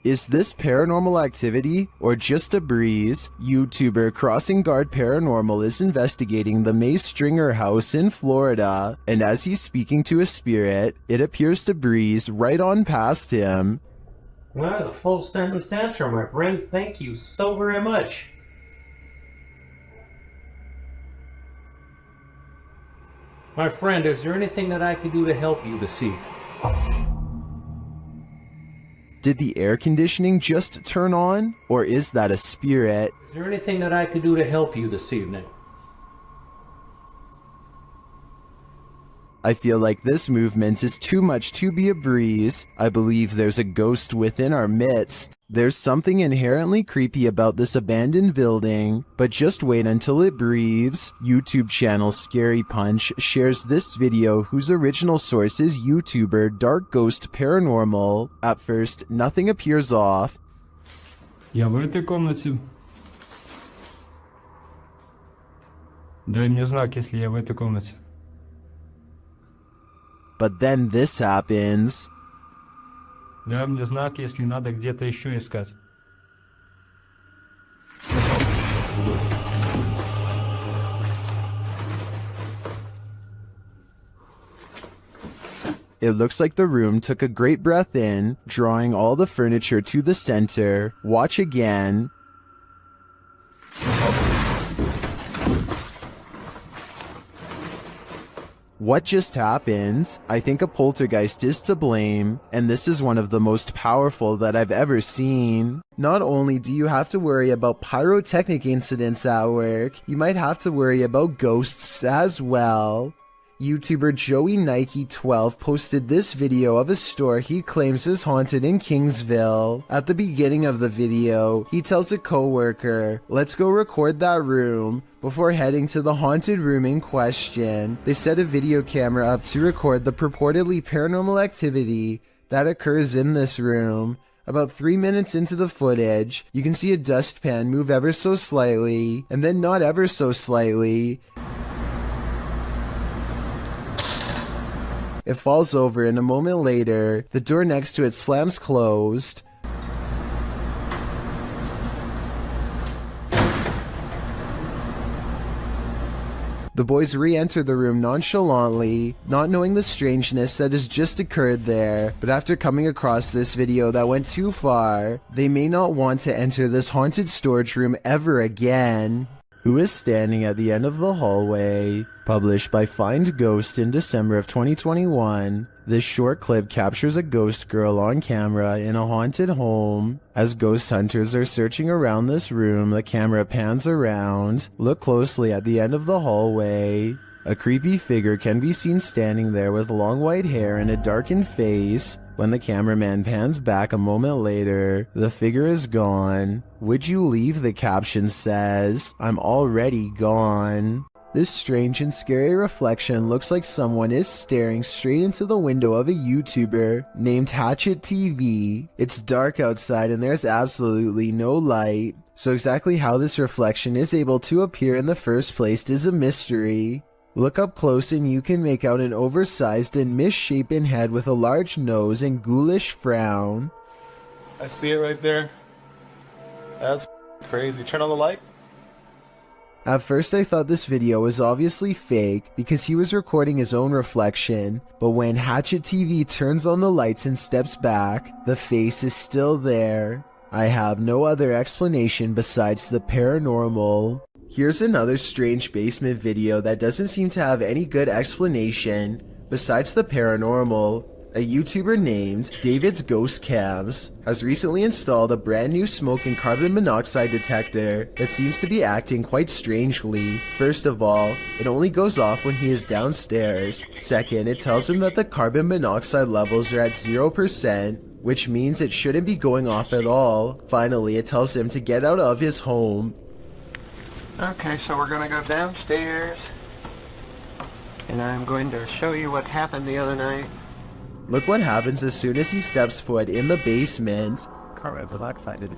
Is this Paranormal Activity or just a breeze? YouTuber Crossing Guard Paranormal is investigating the May Stringer house in Florida, and as he's speaking to a spirit, it appears to breeze right on past him. Well, that was a full sentence answer, my friend. Thank you so very much. My friend, is there anything that I can do to help you this evening? Did the air conditioning just turn on, or is that a spirit? Is there anything that I could do to help you this evening? I feel like this movement is too much to be a breeze. I believe there's a ghost within our midst. There's something inherently creepy about this abandoned building, but just wait until it breathes. YouTube channel Scary Punch shares this video whose original source is YouTuber Dark Ghost Paranormal. At first, nothing appears off. Я в этой комнате. Дай мне знак, если я в этой комнате. But then this happens. Дай мне знак, если надо где-то еще искать. It looks like the room took a great breath in, drawing all the furniture to the center. Watch again. What just happened? I think a poltergeist is to blame, and this is one of the most powerful that I've ever seen. Not only do you have to worry about pyrotechnic incidents at work, you might have to worry about ghosts as well. YouTuber Joey Nike 12 posted this video of a store he claims is haunted in Kingsville. At the beginning of the video, he tells a coworker, "Let's go record that room," before heading to the haunted room in question. They set a video camera up to record the purportedly paranormal activity that occurs in this room. About 3 minutes into the footage, you can see a dustpan move ever so slightly, and then not ever so slightly. It falls over, and a moment later, the door next to it slams closed. The boys re-enter the room nonchalantly, not knowing the strangeness that has just occurred there, but after coming across this video that went too far, they may not want to enter this haunted storage room ever again. Who is standing at the end of the hallway? Published by Find Ghost in December of 2021, this short clip captures a ghost girl on camera in a haunted home. As ghost hunters are searching around this room, the camera pans around. Look closely at the end of the hallway. A creepy figure can be seen standing there with long white hair and a darkened face. When the cameraman pans back a moment later, the figure is gone. "Would you leave?" the caption says. "I'm already gone." This strange and scary reflection looks like someone is staring straight into the window of a YouTuber named Hatchet TV. It's dark outside and there's absolutely no light. So exactly how this reflection is able to appear in the first place is a mystery. Look up close and you can make out an oversized and misshapen head with a large nose and ghoulish frown. I see it right there. That's crazy. Turn on the light. At first I thought this video was obviously fake because he was recording his own reflection, but when Hatchet TV turns on the lights and steps back, the face is still there. I have no other explanation besides the paranormal. Here's another strange basement video that doesn't seem to have any good explanation besides the paranormal. A YouTuber named David's Ghost Cams has recently installed a brand new smoke and carbon monoxide detector that seems to be acting quite strangely. First of all, it only goes off when he is downstairs. Second, it tells him that the carbon monoxide levels are at 0%, which means it shouldn't be going off at all. Finally, it tells him to get out of his home. Okay, so we're gonna go downstairs, and I'm going to show you what happened the other night. Look what happens as soon as he steps foot in the basement. Carbon monoxide is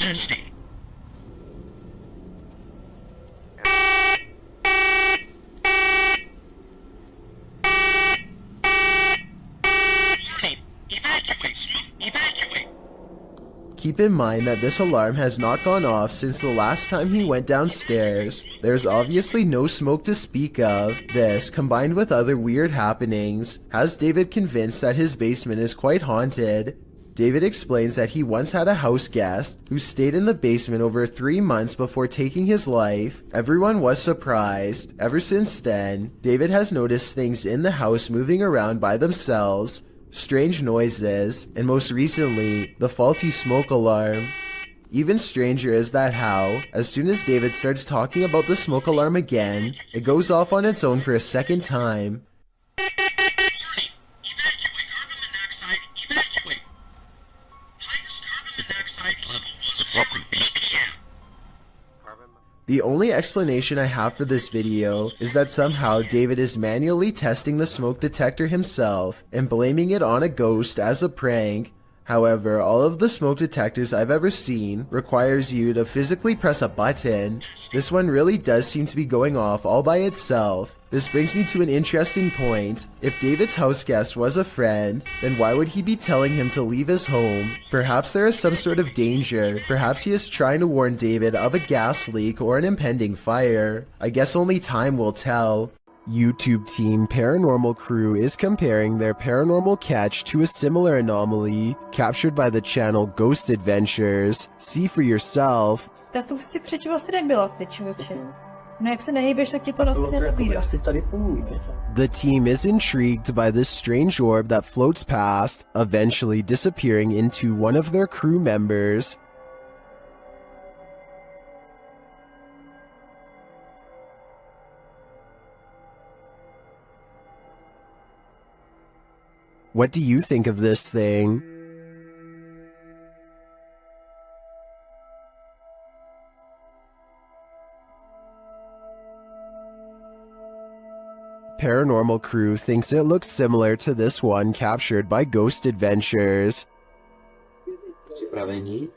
keep in mind that this alarm has not gone off since the last time he went downstairs. There's obviously no smoke to speak of. This, combined with other weird happenings, has David convinced that his basement is quite haunted. David explains that he once had a house guest who stayed in the basement over 3 months before taking his life. Everyone was surprised. Ever since then, David has noticed things in the house moving around by themselves, strange noises, and most recently, the faulty smoke alarm. Even stranger is that how, as soon as David starts talking about the smoke alarm again, it goes off on its own for a second time. The only explanation I have for this video is that somehow David is manually testing the smoke detector himself and blaming it on a ghost as a prank. However, all of the smoke detectors I've ever seen requires you to physically press a button. This one really does seem to be going off all by itself. This brings me to an interesting point. If David's house guest was a friend, then why would he be telling him to leave his home? Perhaps there is some sort of danger. Perhaps he is trying to warn David of a gas leak or an impending fire. I guess only time will tell. YouTube team Paranormal Crew is comparing their paranormal catch to a similar anomaly captured by the channel Ghost Adventures. See for yourself. Tak to si předtím asi nebyla, ty člověče. No jak se nehýbeš, tak ti to asi nenabídá. The team is intrigued by this strange orb that floats past, eventually disappearing into one of their crew members. What do you think of this thing? Paranormal Crew thinks it looks similar to this one captured by Ghost Adventures. Připravení.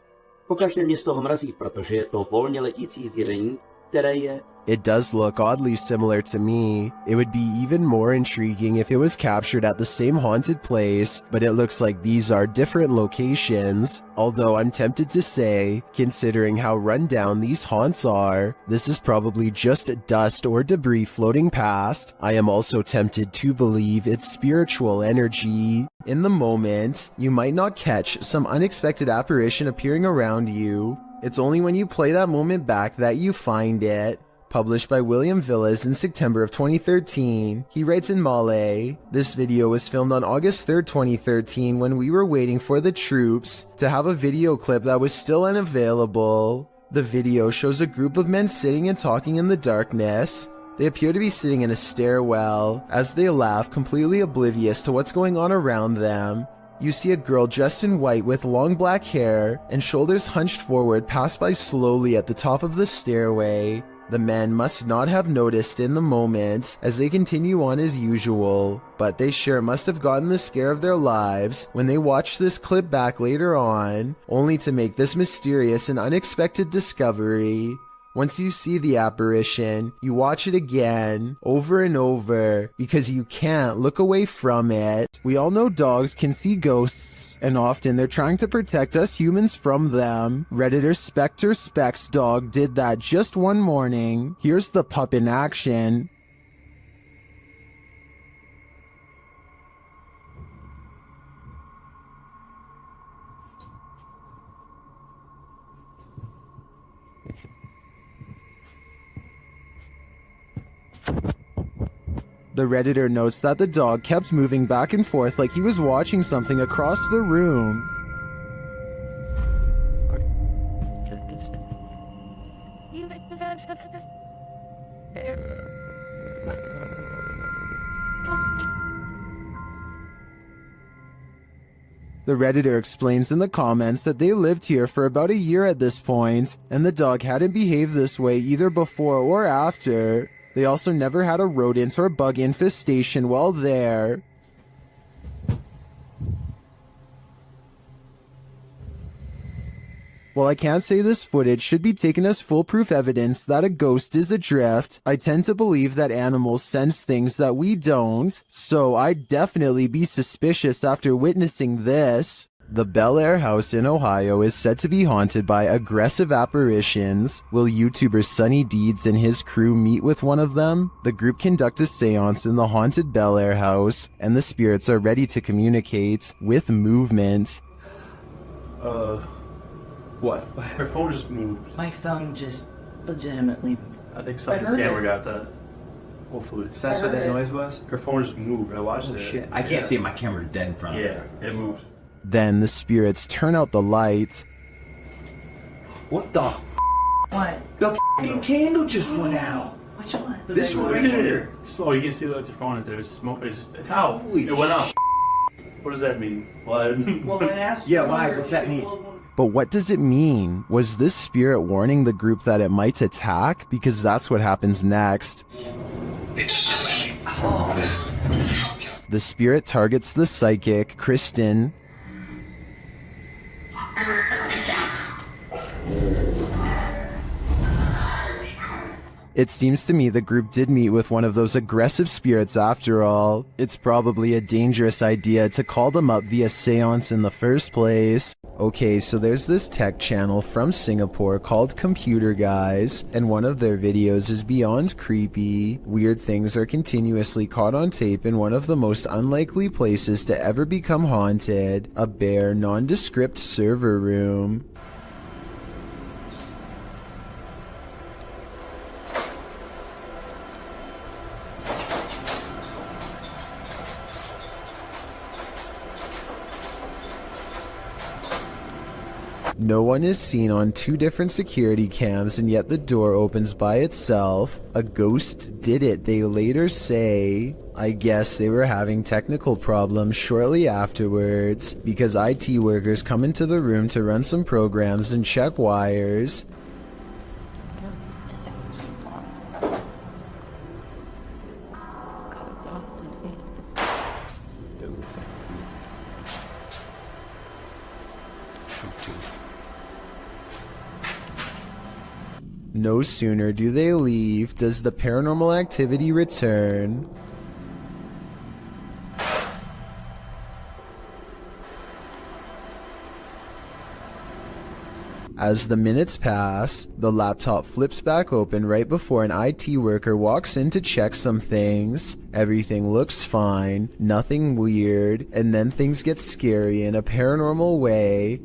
Pokaždé mě z toho mrazí, protože je to volně letící zjevení, které je... It does look oddly similar to me. It would be even more intriguing if it was captured at the same haunted place, but it looks like these are different locations. Although I'm tempted to say, considering how run down these haunts are, this is probably just dust or debris floating past. I am also tempted to believe it's spiritual energy. In the moment, you might not catch some unexpected apparition appearing around you. It's only when you play that moment back that you find it. Published by William Villas in September of 2013, he writes in Malay, "This video was filmed on August 3rd, 2013 when we were waiting for the troops to have a video clip that was still unavailable. The video shows a group of men sitting and talking in the darkness. They appear to be sitting in a stairwell as they laugh, completely oblivious to what's going on around them. You see a girl dressed in white with long black hair and shoulders hunched forward pass by slowly at the top of the stairway. The men must not have noticed in the moment as they continue on as usual, but they sure must have gotten the scare of their lives when they watch this clip back later on, only to make this mysterious and unexpected discovery. Once you see the apparition, you watch it again, over and over, because you can't look away from it. We all know dogs can see ghosts, and often they're trying to protect us humans from them. Redditor Spectre Specs Dog did that just one morning. Here's the pup in action. The Redditor notes that the dog kept moving back and forth like he was watching something across the room. The Redditor explains in the comments that they lived here for about a year at this point, and the dog hadn't behaved this way either before or after. They also never had a rodent or bug infestation while there. While I can't say this footage should be taken as foolproof evidence that a ghost is adrift, I tend to believe that animals sense things that we don't, so I'd definitely be suspicious after witnessing this. The Bel Air house in Ohio is said to be haunted by aggressive apparitions. Will YouTuber Sunny Deeds and his crew meet with one of them? The group conduct a seance in the haunted Bel Air house, and the spirits are ready to communicate with movement. What? Her phone just moved. My phone just legitimately. I think somebody's camera got that. Hopefully. So that's what that noise was? Her phone just moved. I watched it. Shit. I can't see it. My camera's dead in front of me. Yeah, it moved. Then the spirits turn out the light. What the What? The f***ing candle just went out. Which one? This one right here. Slow, you can see that with your phone. There's smoke. It's out. Holy it went out. What does that mean? Blood. Well, when I asked Yeah, why? What's that mean? But what does it mean? Was this spirit warning the group that it might attack? Because that's what happens next. The spirit targets the psychic, Kristen. It seems to me the group did meet with one of those aggressive spirits after all. It's probably a dangerous idea to call them up via seance in the first place. Okay, so there's this tech channel from Singapore called Computer Guys, and one of their videos is beyond creepy. Weird things are continuously caught on tape in one of the most unlikely places to ever become haunted, a bare, nondescript server room. No one is seen on 2 different security cams, and yet the door opens by itself. A ghost did it, they later say. I guess they were having technical problems shortly afterwards, because IT workers come into the room to run some programs and check wires. No sooner do they leave does the Paranormal Activity return. As the minutes pass, the laptop flips back open right before an IT worker walks in to check some things. Everything looks fine, nothing weird, and then things get scary in a paranormal way.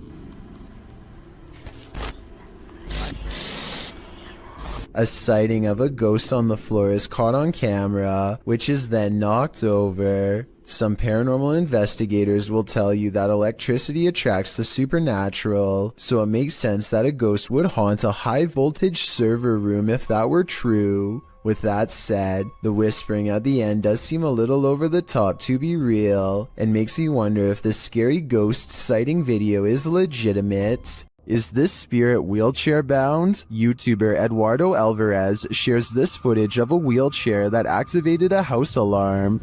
A sighting of a ghost on the floor is caught on camera, which is then knocked over. Some paranormal investigators will tell you that electricity attracts the supernatural, so it makes sense that a ghost would haunt a high-voltage server room if that were true. With that said, the whispering at the end does seem a little over the top to be real, and makes me wonder if this scary ghost sighting video is legitimate. Is this spirit wheelchair bound? YouTuber Eduardo Alvarez shares this footage of a wheelchair that activated a house alarm.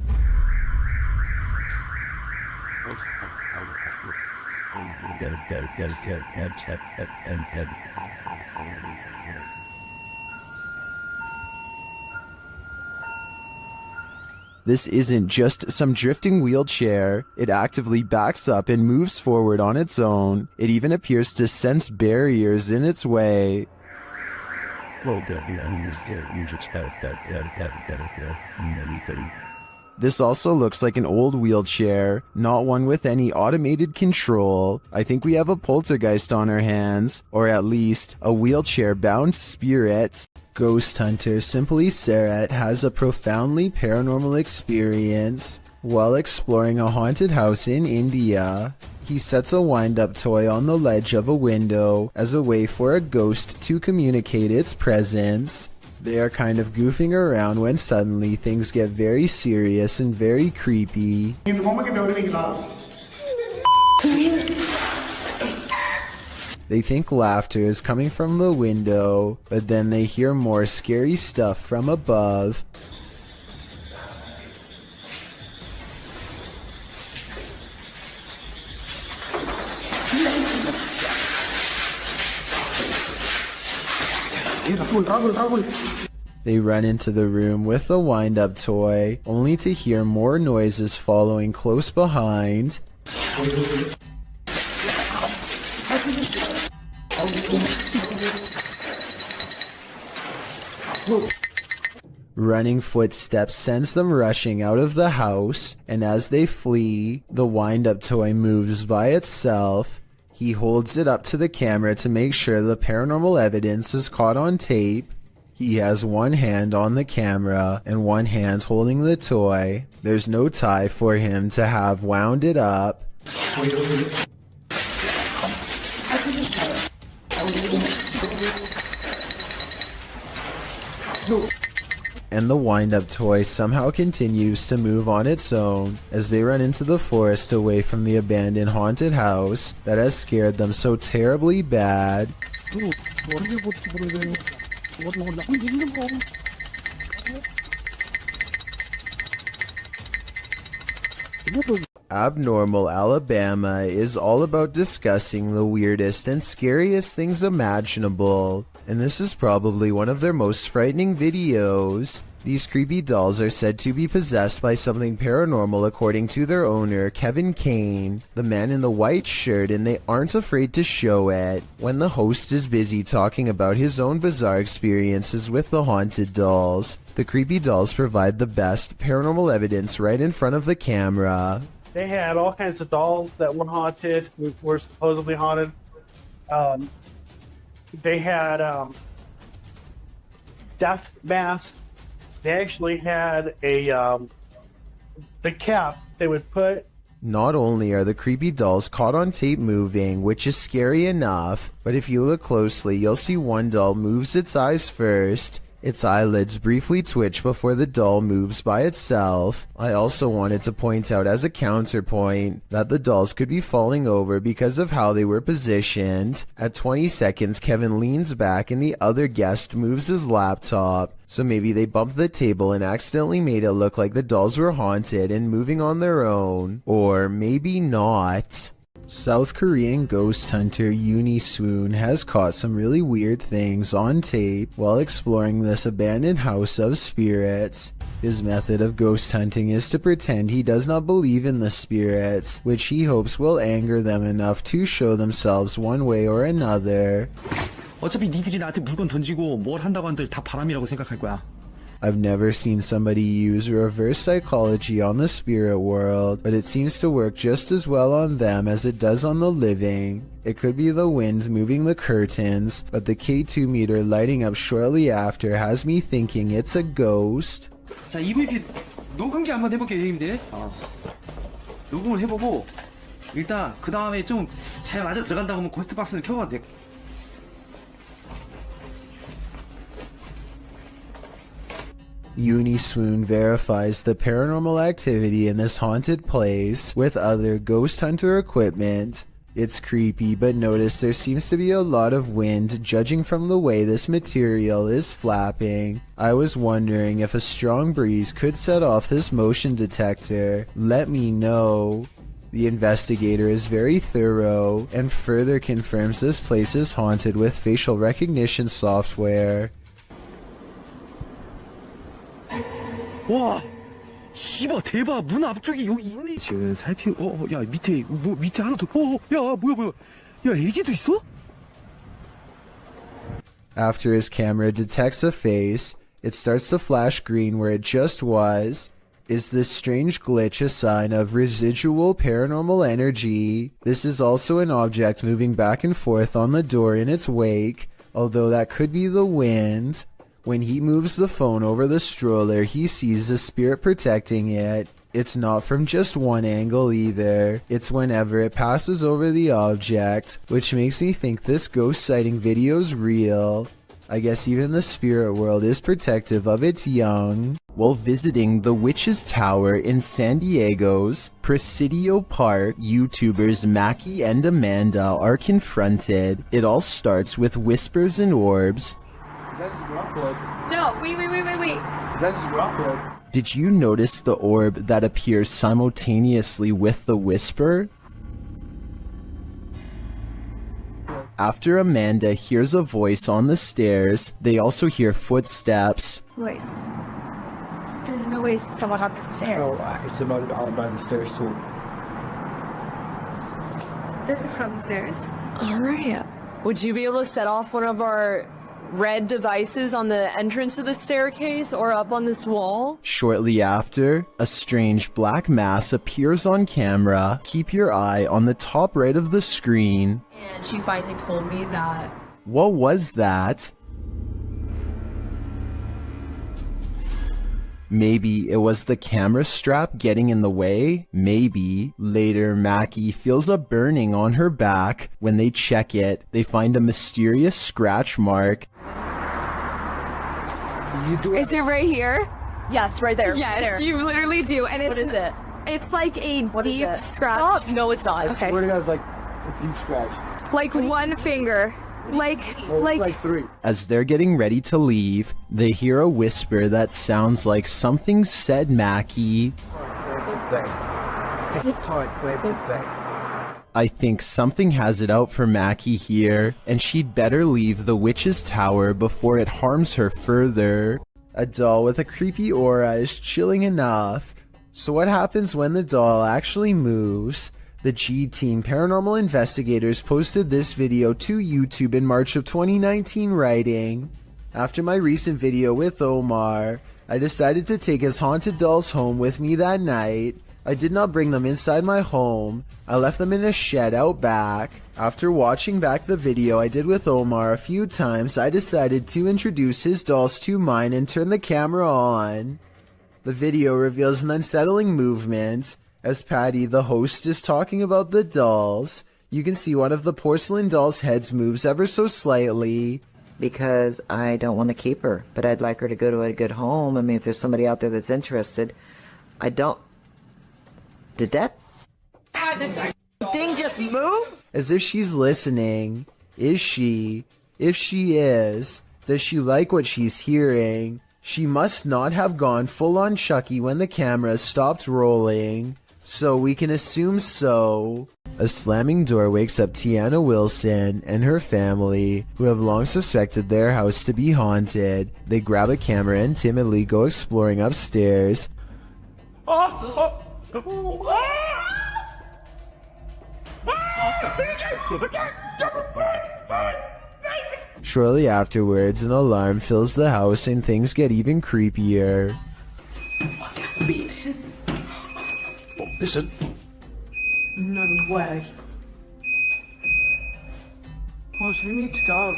This isn't just some drifting wheelchair. It actively backs up and moves forward on its own. It even appears to sense barriers in its way. This also looks like an old wheelchair, not one with any automated control. I think we have a poltergeist on our hands, or at least a wheelchair-bound spirit. Ghost hunter Simply Sarat has a profoundly paranormal experience while exploring a haunted house in India. He sets a wind-up toy on the ledge of a window as a way for a ghost to communicate its presence. They are kind of goofing around when suddenly things get very serious and very creepy. They think laughter is coming from the window, but then they hear more scary stuff from above. They run into the room with the wind-up toy, only to hear more noises following close behind. Running footsteps sends them rushing out of the house, and as they flee, the wind-up toy moves by itself. He holds it up to the camera to make sure the paranormal evidence is caught on tape. He has one hand on the camera and one hand holding the toy. There's no tie for him to have wound it up. And the wind-up toy somehow continues to move on its own as they run into the forest away from the abandoned haunted house that has scared them so terribly bad. Abnormal Alabama is all about discussing the weirdest and scariest things imaginable, and this is probably one of their most frightening videos. These creepy dolls are said to be possessed by something paranormal according to their owner, Kevin Kane, the man in the white shirt, and they aren't afraid to show it. When the host is busy talking about his own bizarre experiences with the haunted dolls, the creepy dolls provide the best paranormal evidence right in front of the camera. They had all kinds of dolls that were haunted, were supposedly haunted. They had death masks. They actually had the cap they would put. Not only are the creepy dolls caught on tape moving, which is scary enough, but if you look closely, you'll see one doll moves its eyes first. Its eyelids briefly twitch before the doll moves by itself. I also wanted to point out as a counterpoint that the dolls could be falling over because of how they were positioned. At 20 seconds, Kevin leans back and the other guest moves his laptop. So maybe they bumped the table and accidentally made it look like the dolls were haunted and moving on their own. Or maybe not. South Korean ghost hunter Uni Swoon has caught some really weird things on tape while exploring this abandoned house of spirits. His method of ghost hunting is to pretend he does not believe in the spirits, which he hopes will anger them enough to show themselves one way or another. 어차피 니들이 나한테 물건 던지고 뭘 한다고 한들 다 바람이라고 생각할 거야. I've never seen somebody use reverse psychology on the spirit world, but it seems to work just as well on them as it does on the living. It could be the wind moving the curtains, but the K2 meter lighting up shortly after has me thinking it's a ghost. 자, EVP 녹음기 한번 해볼게요, 형님들. 녹음을 해보고 일단 그 다음에 좀 잘 맞아 들어간다고 하면 고스트 박스는 켜봐도 돼. Uni Swoon verifies the paranormal activity in this haunted place with other ghost hunter equipment. It's creepy, but notice there seems to be a lot of wind judging from the way this material is flapping. I was wondering if a strong breeze could set off this motion detector. Let me know. The investigator is very thorough and further confirms this place is haunted with facial recognition software. 와, 씨발 대박. 문 앞쪽에 여기 있네. 지금 야 밑에 뭐 밑에 하나 더. 야 뭐야. 야 애기도 있어? After his camera detects a face, it starts to flash green where it just was. Is this strange glitch a sign of residual paranormal energy? This is also an object moving back and forth on the door in its wake, although that could be the wind. When he moves the phone over the stroller, he sees the spirit protecting it. It's not from just one angle either. It's whenever it passes over the object, which makes me think this ghost sighting video's real. I guess even the spirit world is protective of its young. While visiting the Witch's Tower in San Diego's Presidio Park, YouTubers Mackie and Amanda are confronted. It all starts with whispers and orbs. That's Rockwood. No, wait. That's Rockwood. Did you notice the orb that appears simultaneously with the whisper? After Amanda hears a voice on the stairs, they also hear footsteps. Voice. There's no way someone up the stairs. Oh, it's about by the stairs too. There's a crowd on the stairs. Alright. Would you be able to set off one of our red devices on the entrance of the staircase or up on this wall? Shortly after, a strange black mass appears on camera. Keep your eye on the top right of the screen. And she finally told me that. What was that? Maybe it was the camera strap getting in the way? Maybe. Later, Mackie feels a burning on her back. When they check it, they find a mysterious scratch mark. Is it right here? Yes, right there. Yes, there. you literally do. And it's, What is it? It's like a deep scratch. Stop. No, it's not. Okay. swear to God, it's like a deep scratch. Like one finger. Like 3. As they're getting ready to leave, they hear a whisper that sounds like something said Mackie. I think something has it out for Mackie here, and she'd better leave the witch's tower before it harms her further. A doll with a creepy aura is chilling enough. So what happens when the doll actually moves? The G-Team Paranormal Investigators posted this video to YouTube in March of 2019, writing, "After my recent video with Omar, I decided to take his haunted dolls home with me that night. I did not bring them inside my home. I left them in a shed out back. After watching back the video I did with Omar a few times, I decided to introduce his dolls to mine and turn the camera on." The video reveals an unsettling movement. As Patty, the host, is talking about the dolls, you can see one of the porcelain dolls' heads moves ever so slightly. Because I don't want to keep her, but I'd like her to go to a good home. I mean, if there's somebody out there that's interested, I don't... Did that thing just move? As if she's listening. Is she? If she is, does she like what she's hearing? She must not have gone full-on Chucky when the camera stopped rolling. So we can assume so. A slamming door wakes up Tiana Wilson and her family, who have long suspected their house to be haunted. They grab a camera and timidly go exploring upstairs. Shortly afterwards, an alarm fills the house and things get even creepier. Listen. No way. What's the meat dog?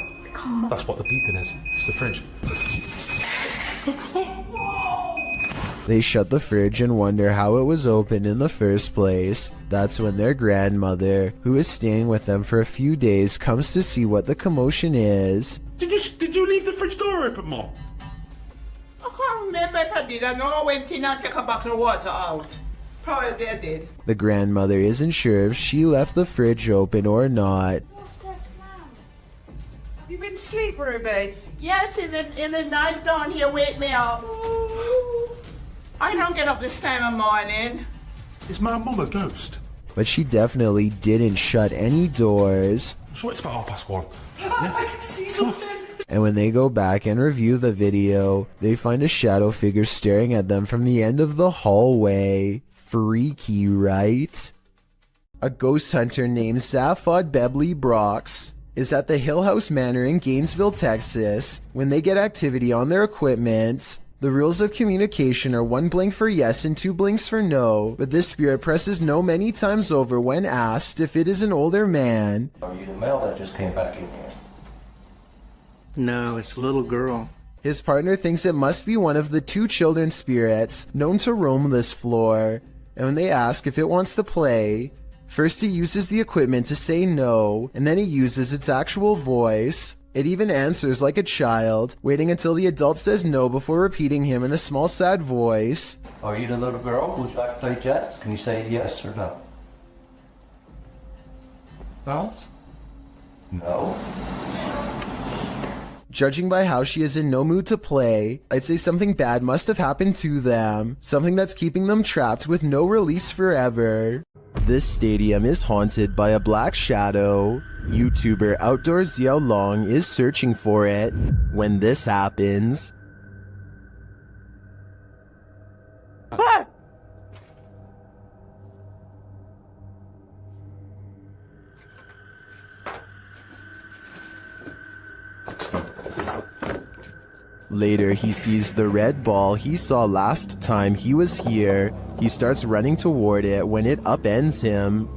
That's what the beacon is. It's the fridge. They shut the fridge and wonder how it was opened in the first place. That's when their grandmother, who is staying with them for a few days, comes to see what the commotion is. Did you leave the fridge door open, Mom? I can't remember if I did. I know I went in and took a bucket of water out. Probably I did. The grandmother isn't sure if she left the fridge open or not. You been asleep, Ruby? Yes, in the night down here wake me up. I don't get up this time of morning. Is my mum a ghost? But she definitely didn't shut any doors. So it's about 1:30. I can see something. And when they go back and review the video, they find a shadow figure staring at them from the end of the hallway. Freaky, right? A ghost hunter named Zaphod Bebley Brox is at the Hill House Manor in Gainesville, Texas. When they get activity on their equipment, the rules of communication are 1 blink for yes and 2 blinks for no, but this spirit presses no many times over when asked if it is an older man. Are you the male that just came back in here? No, it's a little girl. His partner thinks it must be one of the 2 children spirits known to roam this floor, and when they ask if it wants to play, first he uses the equipment to say no, and then he uses its actual voice. It even answers like a child, waiting until the adult says no before repeating him in a small sad voice. Are you the little girl who's back to play jets? Can you say yes or no? Bells? No. Judging by how she is in no mood to play, I'd say something bad must have happened to them. Something that's keeping them trapped with no release forever. This stadium is haunted by a black shadow. YouTuber Outdoors Xiao Long is searching for it. When this happens... Ah! Later, he sees the red ball he saw last time he was here. He starts running toward it when it upends him.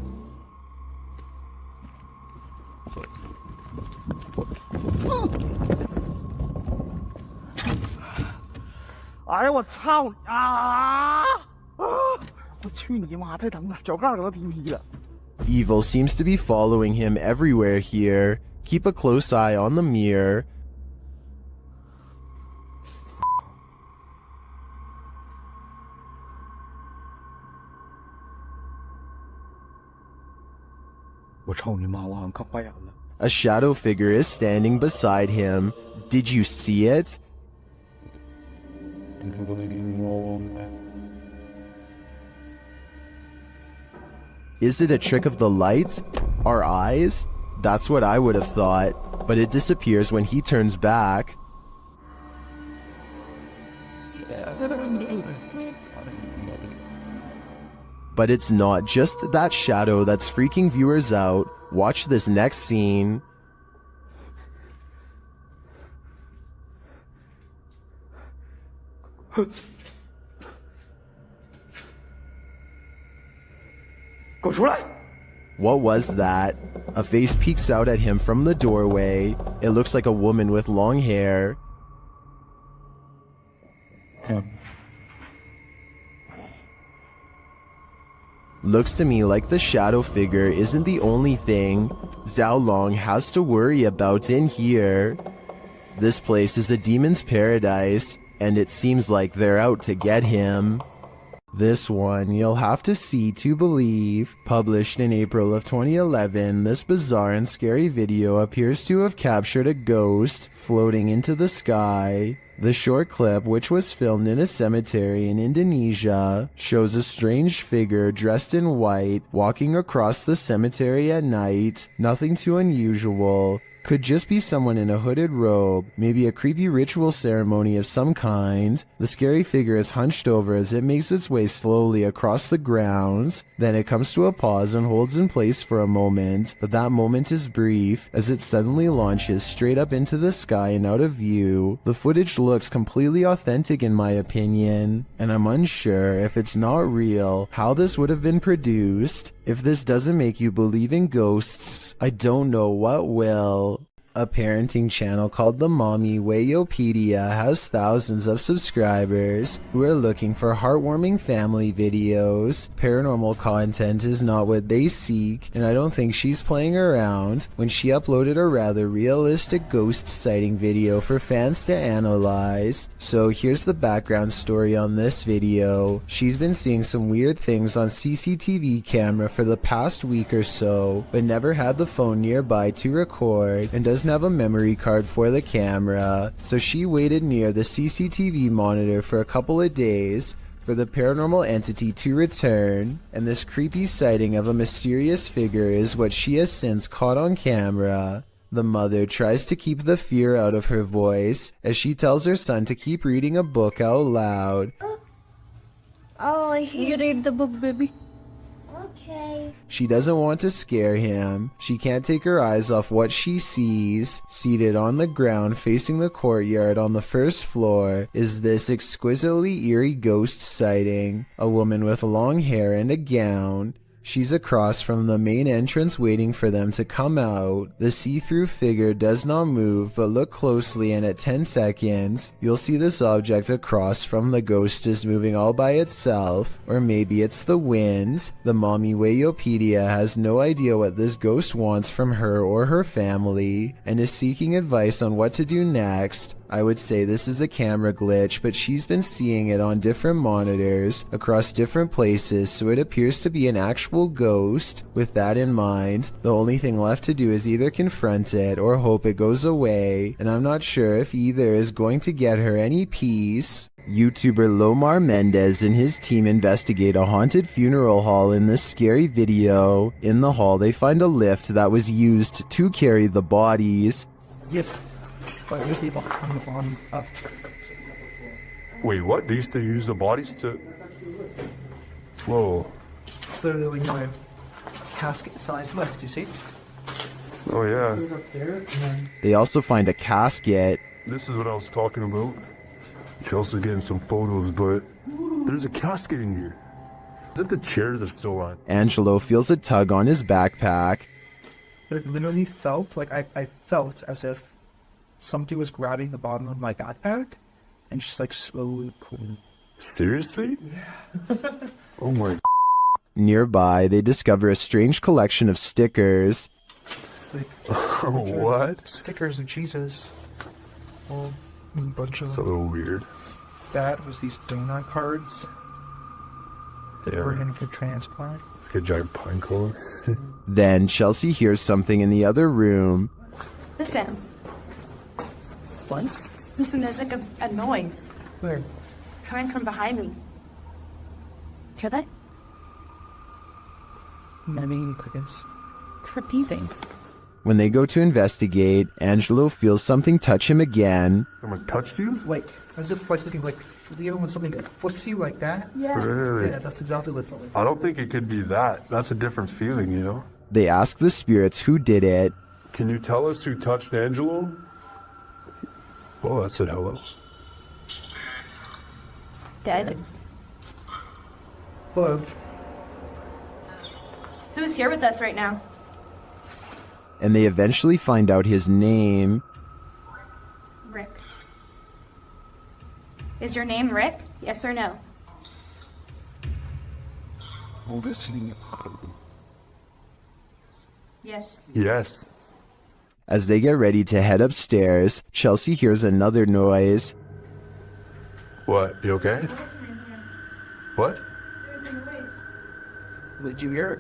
Evil seems to be following him everywhere here. Keep a close eye on the mirror. A shadow figure is standing beside him. Did you see it? Is it a trick of the light? Our eyes? That's what I would have thought, but it disappears when he turns back. But it's not just that shadow that's freaking viewers out. Watch this next scene. What was that? A face peeks out at him from the doorway. It looks like a woman with long hair. Looks to me like the shadow figure isn't the only thing Zhao Long has to worry about in here. This place is a demon's paradise, and it seems like they're out to get him. This one you'll have to see to believe. Published in April of 2011, this bizarre and scary video appears to have captured a ghost floating into the sky. The short clip, which was filmed in a cemetery in Indonesia, shows a strange figure dressed in white walking across the cemetery at night. Nothing too unusual. Could just be someone in a hooded robe, maybe a creepy ritual ceremony of some kind. The scary figure is hunched over as it makes its way slowly across the grounds. Then it comes to a pause and holds in place for a moment, but that moment is brief as it suddenly launches straight up into the sky and out of view. The footage looks completely authentic in my opinion, and I'm unsure if it's not real how this would have been produced. If this doesn't make you believe in ghosts, I don't know what will. A parenting channel called the Mommy Wayopedia has thousands of subscribers who are looking for heartwarming family videos. Paranormal content is not what they seek, and I don't think she's playing around when she uploaded a rather realistic ghost sighting video for fans to analyze. So here's the background story on this video. She's been seeing some weird things on CCTV camera for the past week or so, but never had the phone nearby to record and doesn't have a memory card for the camera, so she waited near the CCTV monitor for a couple of days for the paranormal entity to return, and this creepy sighting of a mysterious figure is what she has since caught on camera. The mother tries to keep the fear out of her voice as she tells her son to keep reading a book out loud. Oh, you read the book, baby. Okay. She doesn't want to scare him. She can't take her eyes off what she sees. Seated on the ground facing the courtyard on the first floor is this exquisitely eerie ghost sighting. A woman with long hair and a gown. She's across from the main entrance waiting for them to come out. The see-through figure does not move, but look closely and at 10 seconds, you'll see this object across from the ghost is moving all by itself, or maybe it's the wind. The Mommy Wayopedia has no idea what this ghost wants from her or her family, and is seeking advice on what to do next. I would say this is a camera glitch, but she's been seeing it on different monitors across different places, so it appears to be an actual ghost. With that in mind, the only thing left to do is either confront it or hope it goes away, and I'm not sure if either is going to get her any peace. YouTuber Lomar Mendez and his team investigate a haunted funeral hall in this scary video. In the hall, they find a lift that was used to carry the bodies. Yes. Wait, what? They used to use the bodies to... Whoa. Literally my casket-sized lift, you see? Oh, yeah. They also find a casket. This is what I was talking about. Chelsea's getting some photos, but there's a casket in here. Is it the chairs are still on? Angelo feels a tug on his backpack. It literally felt like I felt as if somebody was grabbing the bottom of my backpack and just like slowly pulling. Seriously? Yeah. Oh my. Nearby, they discover a strange collection of stickers. What? Stickers of Jesus. Well, a bunch of It's a little weird. that was these donut cards that Yeah. were in for transplant. Like a giant pine cone. Then Chelsea hears something in the other room. Listen. What? Listen, there's like a noise Where? coming from behind me. Hear that? I mean, I guess. Repeating. When they go to investigate, Angelo feels something touch him again. Someone touched you? Like, as if like something like, you know when something flips you like that? Yeah. Really? Yeah, that's exactly what it felt like. I don't think it could be that. That's a different feeling, you know? They ask the spirits who did it. Can you tell us who touched Angelo? Oh, that said hello. Dead. Hello. Who's here with us right now? And they eventually find out his name. Rick. Is your name Rick? Yes or no? I'm listening. Yes. Yes. As they get ready to head upstairs, Chelsea hears another noise. What? You okay? What? Did you hear it?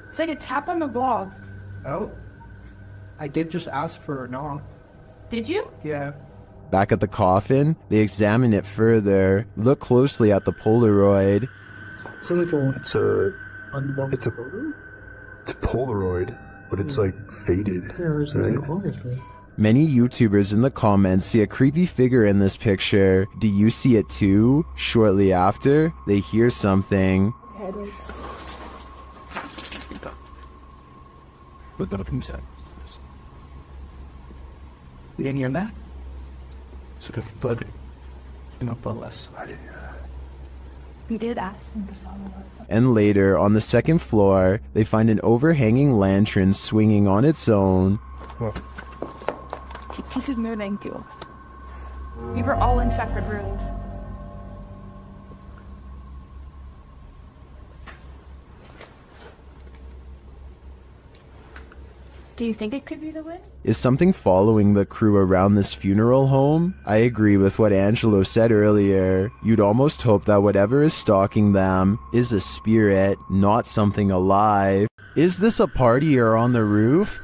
It's like a tap on the wall. Oh. I did just ask for a knock. Did you? Yeah. Back at the coffin, they examine it further, look closely at the Polaroid. So like It's a it's Polaroid, but it's like faded. Right? Many YouTubers in the comments see a creepy figure in this picture. Do you see it too? Shortly after, they hear something. What the fuck said? You didn't hear that? It's like a thud. But less. We did ask him to follow us. And later, on the second floor, they find an overhanging lantern swinging on its own. This is moving too. We were all in separate rooms. Do you think it could be the wind? Is something following the crew around this funeral home? I agree with what Angelo said earlier. You'd almost hope that whatever is stalking them is a spirit, not something alive. Is this a partier on the roof?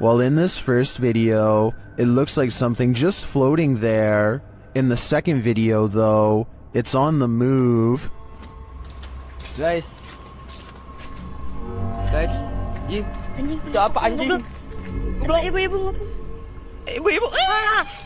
Well, in this first video, it looks like something just floating there. In the second video, though, it's on the move. Guys, Yin, ada apa anjing? Ibu.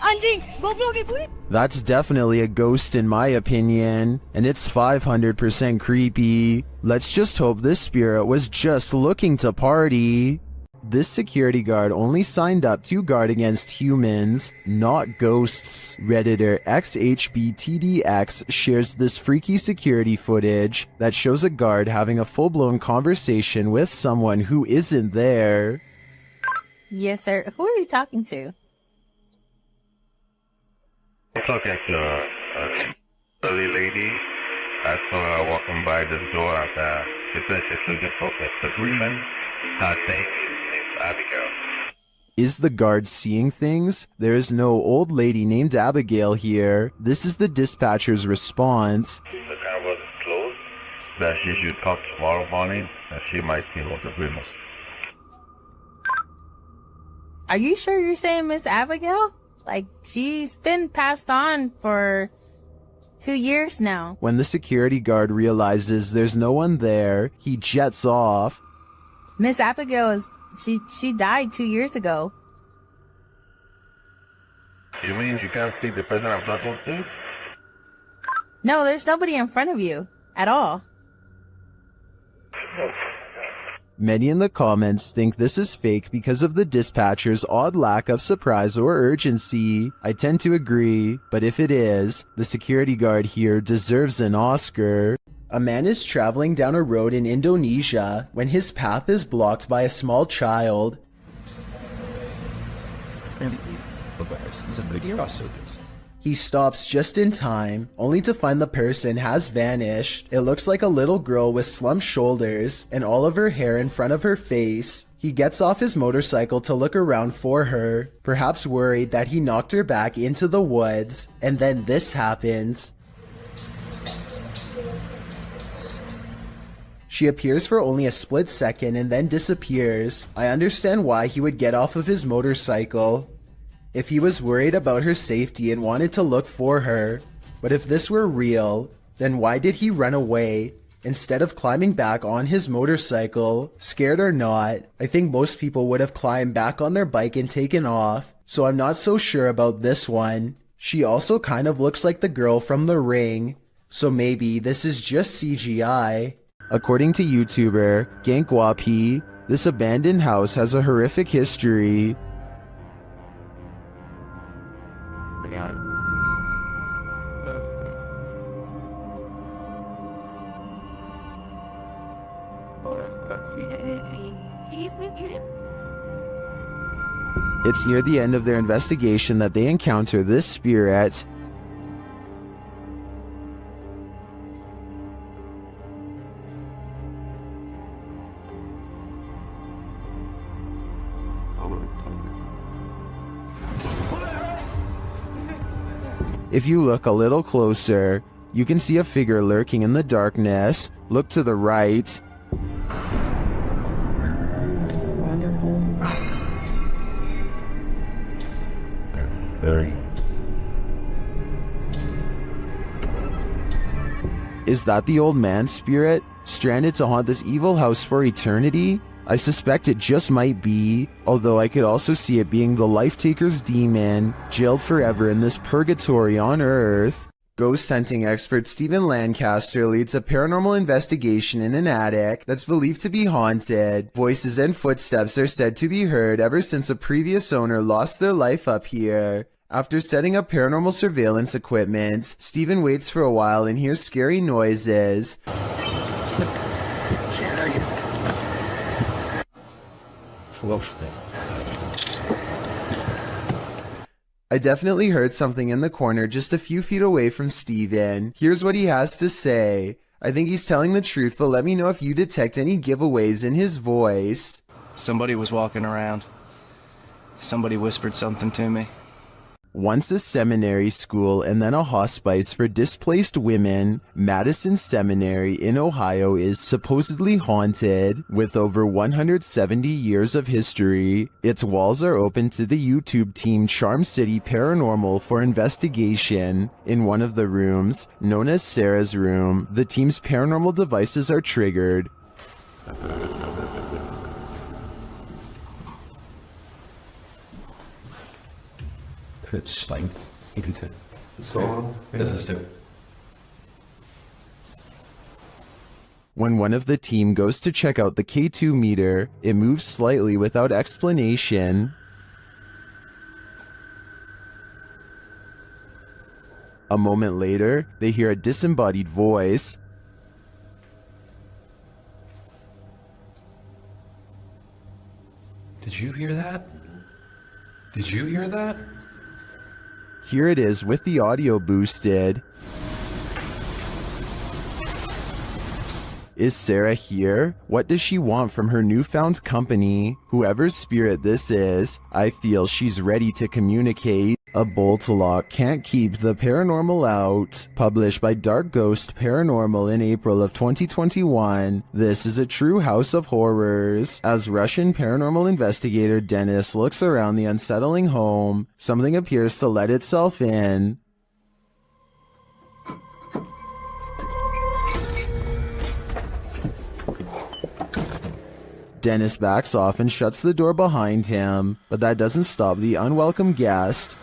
Anjing, goblok ibu. That's definitely a ghost in my opinion, and it's 500% creepy. Let's just hope this spirit was just looking to party. This security guard only signed up to guard against humans, not ghosts. Redditor XHBTDX shares this freaky security footage that shows a guard having a full-blown conversation with someone who isn't there. Yes, sir. Who are you talking to? I'm talking to a lady. I saw her walking by the door. She said she's looking for the agreement. I think it's Abigail. Is the guard seeing things? There is no old lady named Abigail here. This is the dispatcher's response. The car was closed. That she should come tomorrow morning and she might see what the agreement. Are you sure you're saying Miss Abigail? Like, she's been passed on for 2 years now. When the security guard realizes there's no one there, he jets off. Miss Abigail she died 2 years ago. You mean you can't see the person I'm talking to? No, there's nobody in front of you at all. Many in the comments think this is fake because of the dispatcher's odd lack of surprise or urgency. I tend to agree, but if it is, the security guard here deserves an Oscar. A man is traveling down a road in Indonesia when his path is blocked by a small child. He stops just in time, only to find the person has vanished. It looks like a little girl with slumped shoulders and all of her hair in front of her face. He gets off his motorcycle to look around for her, perhaps worried that he knocked her back into the woods, and then this happens. She appears for only a split second and then disappears. I understand why he would get off of his motorcycle if he was worried about her safety and wanted to look for her. But if this were real, then why did he run away instead of climbing back on his motorcycle? Scared or not, I think most people would have climbed back on their bike and taken off, so I'm not so sure about this one. She also kind of looks like the girl from The Ring, so maybe this is just CGI. According to YouTuber Gankwapi, this abandoned house has a horrific history. It's near the end of their investigation that they encounter this spirit. If you look a little closer, you can see a figure lurking in the darkness. Look to the right. Is that the old man's spirit, stranded to haunt this evil house for eternity? I suspect it just might be, although I could also see it being the life-taker's demon, jailed forever in this purgatory on Earth. Ghost hunting expert Stephen Lancaster leads a paranormal investigation in an attic that's believed to be haunted. Voices and footsteps are said to be heard ever since a previous owner lost their life up here. After setting up paranormal surveillance equipment, Stephen waits for a while and hears scary noises. I definitely heard something in the corner just a few feet away from Steven. Here's what he has to say. I think he's telling the truth, but let me know if you detect any giveaways in his voice. Somebody was walking around. Somebody whispered something to me. Once a seminary school and then a hospice for displaced women, Madison Seminary in Ohio is supposedly haunted. With over 170 years of history, its walls are open to the YouTube team Charm City Paranormal for investigation. In one of the rooms, known as Sarah's room, the team's paranormal devices are triggered. When one of the team goes to check out the K2 meter, it moves slightly without explanation. A moment later, they hear a disembodied voice. Did you hear that? Did you hear that? Here it is with the audio boosted. Is Sarah here? What does she want from her newfound company? Whoever's spirit this is, I feel she's ready to communicate. A bolt lock can't keep the paranormal out. Published by Dark Ghost Paranormal in April of 2021. This is a true house of horrors. As Russian paranormal investigator Dennis looks around the unsettling home, something appears to let itself in. Dennis backs off and shuts the door behind him, but that doesn't stop the unwelcome guest.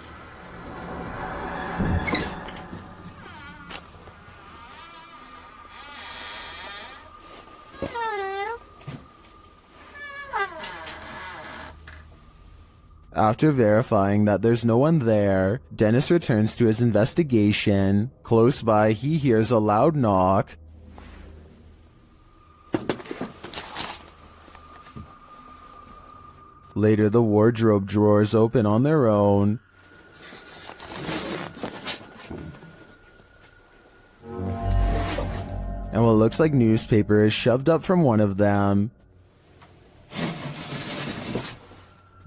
After verifying that there's no one there, Dennis returns to his investigation. Close by, he hears a loud knock. Later, the wardrobe drawers open on their own. And what looks like newspaper is shoved up from one of them.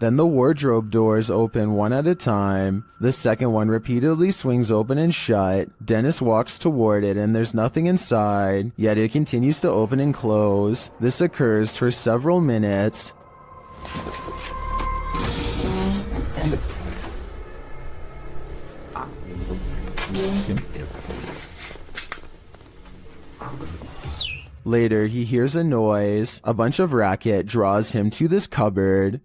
Then the wardrobe doors open one at a time. The second one repeatedly swings open and shut. Dennis walks toward it and there's nothing inside, yet it continues to open and close. This occurs for several minutes. Later, he hears a noise. A bunch of racket draws him to this cupboard.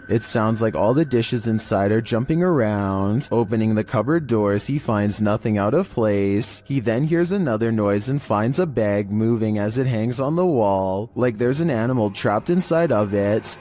It sounds like all the dishes inside are jumping around. Opening the cupboard doors, he finds nothing out of place. He then hears another noise and finds a bag moving as it hangs on the wall, like there's an animal trapped inside of it.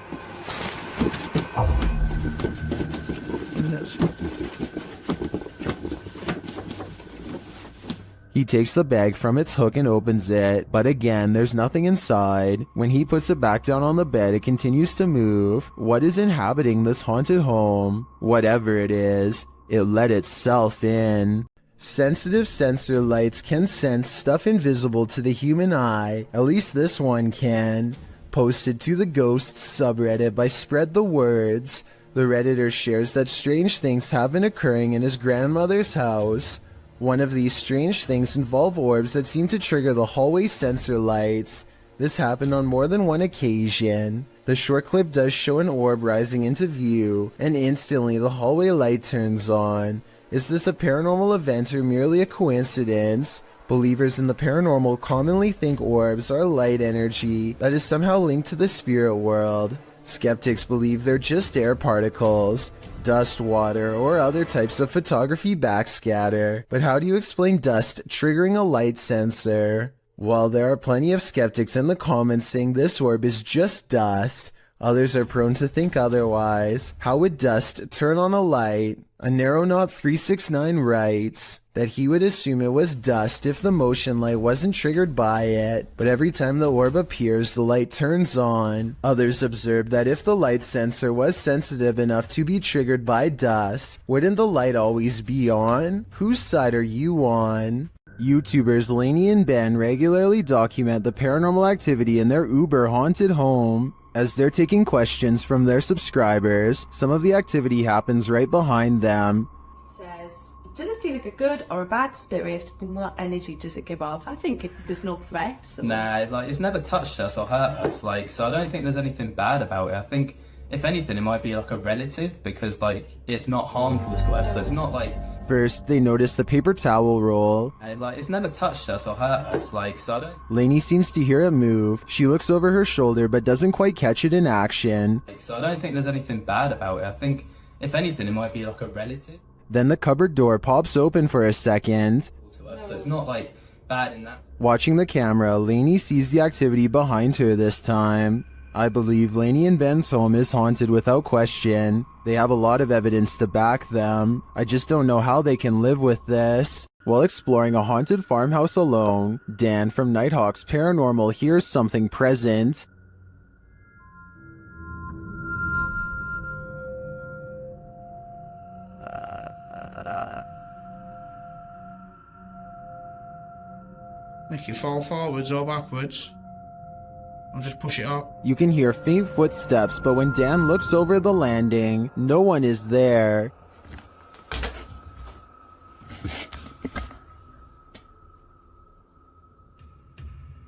He takes the bag from its hook and opens it, but again, there's nothing inside. When he puts it back down on the bed, it continues to move. What is inhabiting this haunted home? Whatever it is, it let itself in. Sensitive sensor lights can sense stuff invisible to the human eye. At least this one can. Posted to the Ghosts subreddit by Spread the Words. The Redditor shares that strange things have been occurring in his grandmother's house. One of these strange things involve orbs that seem to trigger the hallway sensor lights. This happened on more than one occasion. The short clip does show an orb rising into view, and instantly the hallway light turns on. Is this a paranormal event or merely a coincidence? Believers in the paranormal commonly think orbs are light energy that is somehow linked to the spirit world. Skeptics believe they're just air particles, dust, water, or other types of photography backscatter. But how do you explain dust triggering a light sensor? While there are plenty of skeptics in the comments saying this orb is just dust, others are prone to think otherwise. How would dust turn on a light? A Narrow-Knot369 writes that he would assume it was dust if the motion light wasn't triggered by it, but every time the orb appears, the light turns on. Others observed that if the light sensor was sensitive enough to be triggered by dust, wouldn't the light always be on? Whose side are you on? YouTubers Lainey and Ben regularly document the paranormal activity in their uber haunted home. As they're taking questions from their subscribers, some of the activity happens right behind them. Says, does it feel like a good or a bad spirit, and what energy does it give off? I think there's no threats. Nah, like, it's never touched us or hurt us, like, so I don't think there's anything bad about it. I think, if anything, it might be like a relative, because, like, it's not harmful to us, so it's not like... First, they notice the paper towel roll. Like, it's never touched us or hurt us, like, so I don't... Lainey seems to hear it move. She looks over her shoulder but doesn't quite catch it in action. So I don't think there's anything bad about it. I think, if anything, it might be like a relative. Then the cupboard door pops open for a second. To us, so it's not, like, bad in that... Watching the camera, Lainey sees the activity behind her this time. I believe Lainey and Ben's home is haunted without question. They have a lot of evidence to back them. I just don't know how they can live with this. While exploring a haunted farmhouse alone, Dan from Nighthawk's Paranormal hears something present. Make it fall forwards or backwards. I'll just push it up. You can hear faint footsteps, but when Dan looks over the landing, no one is there.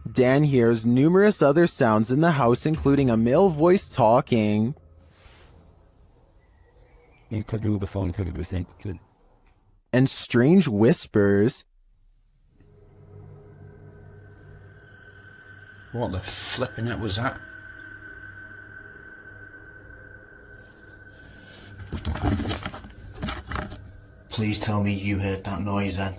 Dan hears numerous other sounds in the house, including a male voice talking. And strange whispers. What the flipping heck was that? Please tell me you heard that noise then.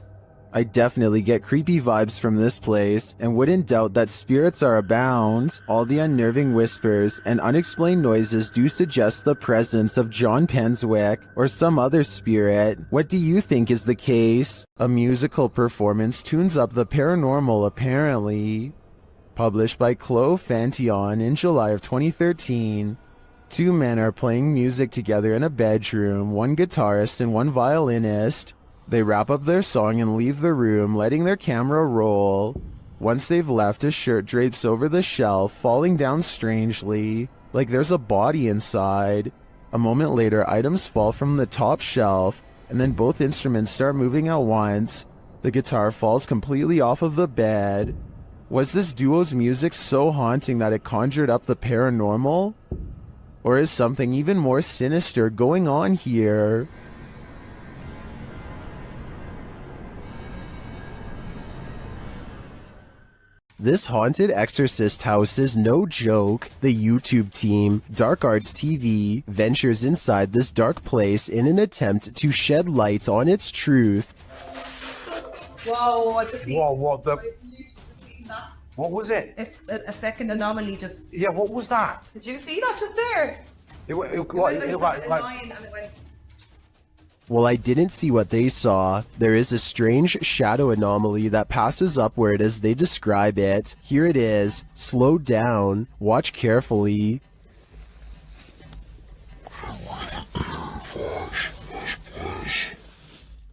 I definitely get creepy vibes from this place, and wouldn't doubt that spirits are abound. All the unnerving whispers and unexplained noises do suggest the presence of John Penswick or some other spirit. What do you think is the case? A musical performance tunes up the paranormal apparently. Published by Chloe Fantion in July of 2013. Two men are playing music together in a bedroom, one guitarist and one violinist. They wrap up their song and leave the room, letting their camera roll. Once they've left, a shirt drapes over the shelf, falling down strangely, like there's a body inside. A moment later, items fall from the top shelf, and then both instruments start moving at once. The guitar falls completely off of the bed. Was this duo's music so haunting that it conjured up the paranormal? Or is something even more sinister going on here? This haunted exorcist house is no joke. The YouTube team, Dark Arts TV, ventures inside this dark place in an attempt to shed light on its truth. Whoa, I just Whoa, what the... that. What was it? It's a fucking anomaly just... Yeah, what was that? Did you see that just there? It went like a line and it went... Well, I didn't see what they saw. There is a strange shadow anomaly that passes upward as they describe it. Here it is. Slow down. Watch carefully.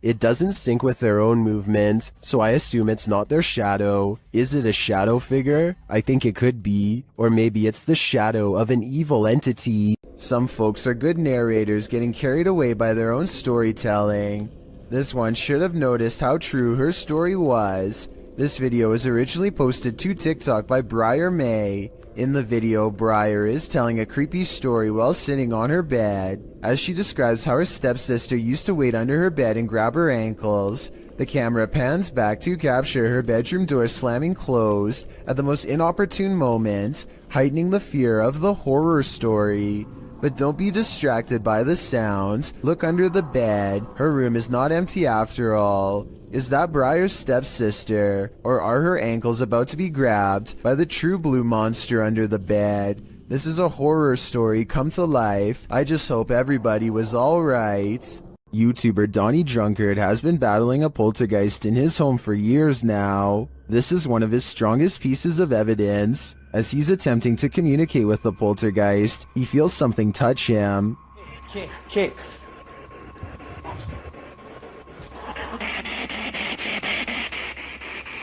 It doesn't sync with their own movement, so I assume it's not their shadow. Is it a shadow figure? I think it could be. Or maybe it's the shadow of an evil entity. Some folks are good narrators getting carried away by their own storytelling. This one should have noticed how true her story was. This video was originally posted to TikTok by Briar May. In the video, Briar is telling a creepy story while sitting on her bed, as she describes how her stepsister used to wait under her bed and grab her ankles. The camera pans back to capture her bedroom door slamming closed at the most inopportune moment, heightening the fear of the horror story. But don't be distracted by the sound. Look under the bed. Her room is not empty after all. Is that Briar's stepsister? Or are her ankles about to be grabbed by the true blue monster under the bed? This is a horror story come to life. I just hope everybody was alright. YouTuber Donnie Drunkard has been battling a poltergeist in his home for years now. This is one of his strongest pieces of evidence. As he's attempting to communicate with the poltergeist, he feels something touch him. Kick.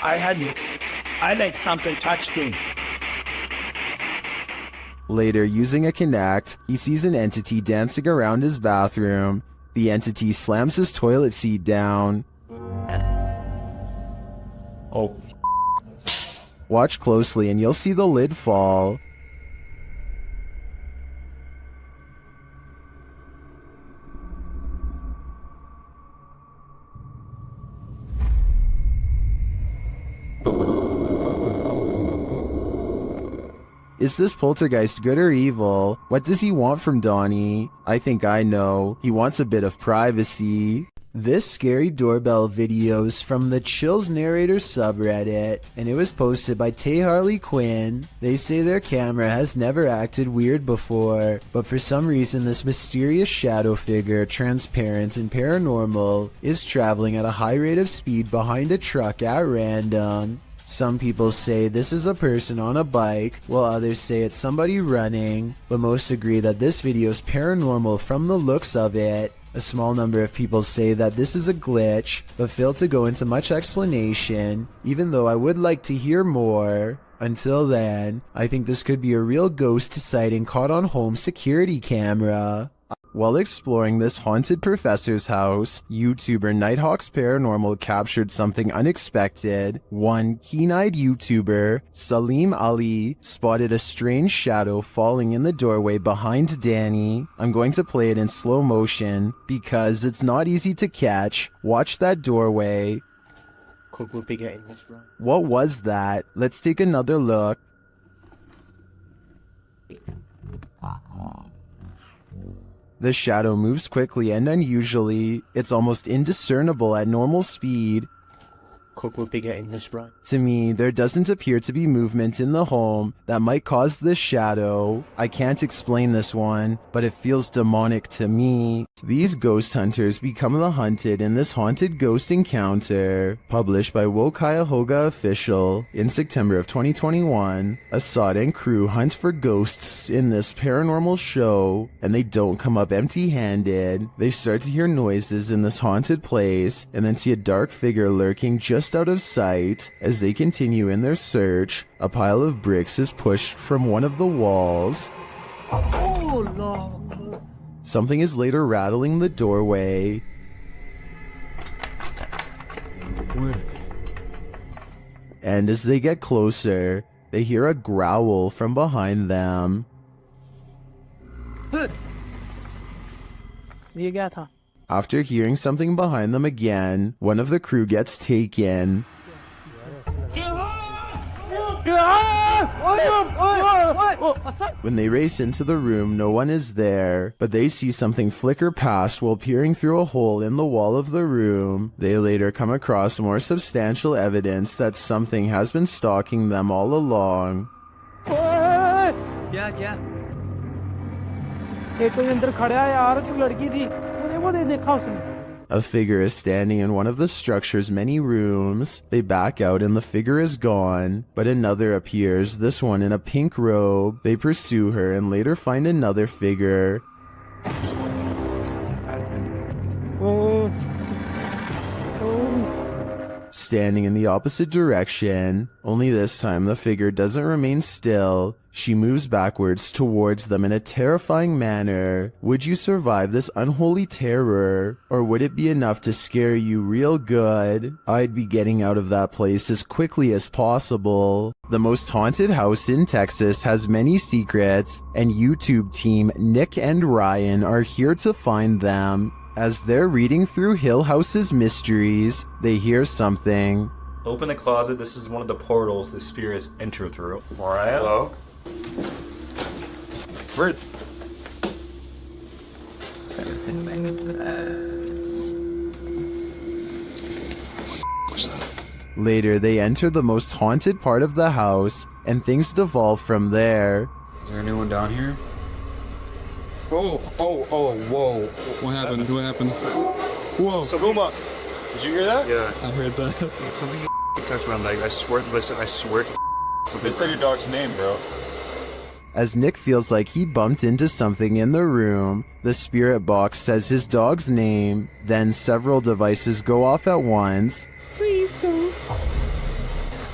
I like something touched me. Later, using a Kinect, he sees an entity dancing around his bathroom. The entity slams his toilet seat down. Oh. Watch closely and you'll see the lid fall. Is this poltergeist good or evil? What does he want from Donnie? I think I know. He wants a bit of privacy. This scary doorbell video is from the Chills Narrator subreddit, and it was posted by Tay Harley Quinn. They say their camera has never acted weird before, but for some reason this mysterious shadow figure, transparent and paranormal, is traveling at a high rate of speed behind a truck at random. Some people say this is a person on a bike, while others say it's somebody running, but most agree that this video is paranormal from the looks of it. A small number of people say that this is a glitch, but fail to go into much explanation, even though I would like to hear more. Until then, I think this could be a real ghost sighting caught on home security camera. While exploring this haunted professor's house, YouTuber Nighthawk's Paranormal captured something unexpected. One keen-eyed YouTuber, Salim Ali, spotted a strange shadow falling in the doorway behind Danny. I'm going to play it in slow motion because it's not easy to catch. Watch that doorway. Could we be getting this wrong? What was that? Let's take another look. The shadow moves quickly and unusually. It's almost indiscernible at normal speed. Cook will be getting this right. To me, there doesn't appear to be movement in the home that might cause this shadow. I can't explain this one, but it feels demonic to me. These ghost hunters become the hunted in this haunted ghost encounter. Published by Wo Cuyahoga Official in September of 2021, Assad and crew hunt for ghosts in this paranormal show, and they don't come up empty-handed. They start to hear noises in this haunted place, and then see a dark figure lurking just out of sight. As they continue in their search, a pile of bricks is pushed from one of the walls. Oh, Lord. Something is later rattling the doorway. And as they get closer, they hear a growl from behind them. After hearing something behind them again, one of the crew gets taken. When they race into the room, no one is there, but they see something flicker past while peering through a hole in the wall of the room. They later come across more substantial evidence that something has been stalking them all along. A figure is standing in one of the structure's many rooms. They back out and the figure is gone, but another appears, this one in a pink robe. They pursue her and later find another figure. Standing in the opposite direction, only this time the figure doesn't remain still. She moves backwards towards them in a terrifying manner. Would you survive this unholy terror, or would it be enough to scare you real good? I'd be getting out of that place as quickly as possible. The most haunted house in Texas has many secrets, and YouTube team Nick and Ryan are here to find them. As they're reading through Hill House's mysteries, they hear something. Open the closet. This is one of the portals the spirits enter through. Mariah? Hello? Where? Later, they enter the most haunted part of the house, and things devolve from there. Is there anyone down here? Oh, whoa. What happened? What happened? Whoa. Saguma, did you hear that? Yeah. I heard that. Something touched my leg. I swear, listen, I swear. Something said your dog's name, bro. As Nick feels like he bumped into something in the room, the spirit box says his dog's name, then several devices go off at once. Please don't.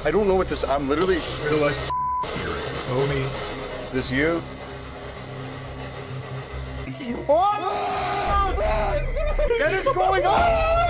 I don't know what this. I'm literally realized. Homie, is this you? What is going on?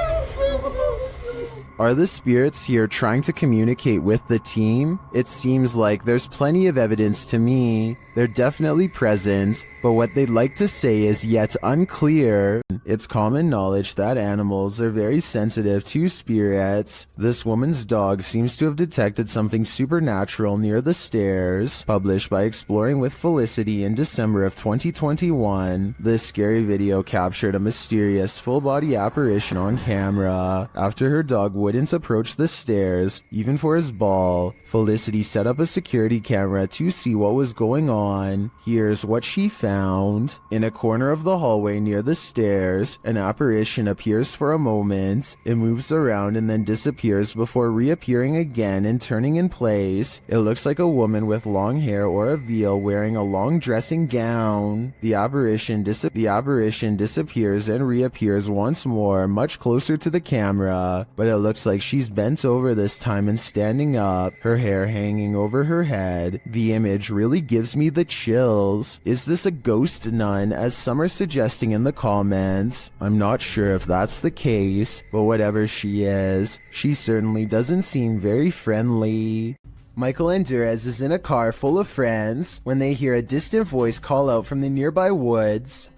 Are the spirits here trying to communicate with the team? It seems like there's plenty of evidence to me. They're definitely present, but what they'd like to say is yet unclear. It's common knowledge that animals are very sensitive to spirits. This woman's dog seems to have detected something supernatural near the stairs. Published by Exploring with Felicity in December of 2021, this scary video captured a mysterious full-body apparition on camera. After her dog wouldn't approach the stairs, even for his ball, Felicity set up a security camera to see what was going on. Here's what she found. In a corner of the hallway near the stairs, an apparition appears for a moment. It moves around and then disappears before reappearing again and turning in place. It looks like a woman with long hair or a veil wearing a long dressing gown. The apparition disappears and reappears once more, much closer to the camera, but it looks like she's bent over this time and standing up, her hair hanging over her head. The image really gives me the chills. Is this a ghost nun, as some are suggesting in the comments? I'm not sure if that's the case, but whatever she is, she certainly doesn't seem very friendly. Michael Endurez is in a car full of friends when they hear a distant voice call out from the nearby woods.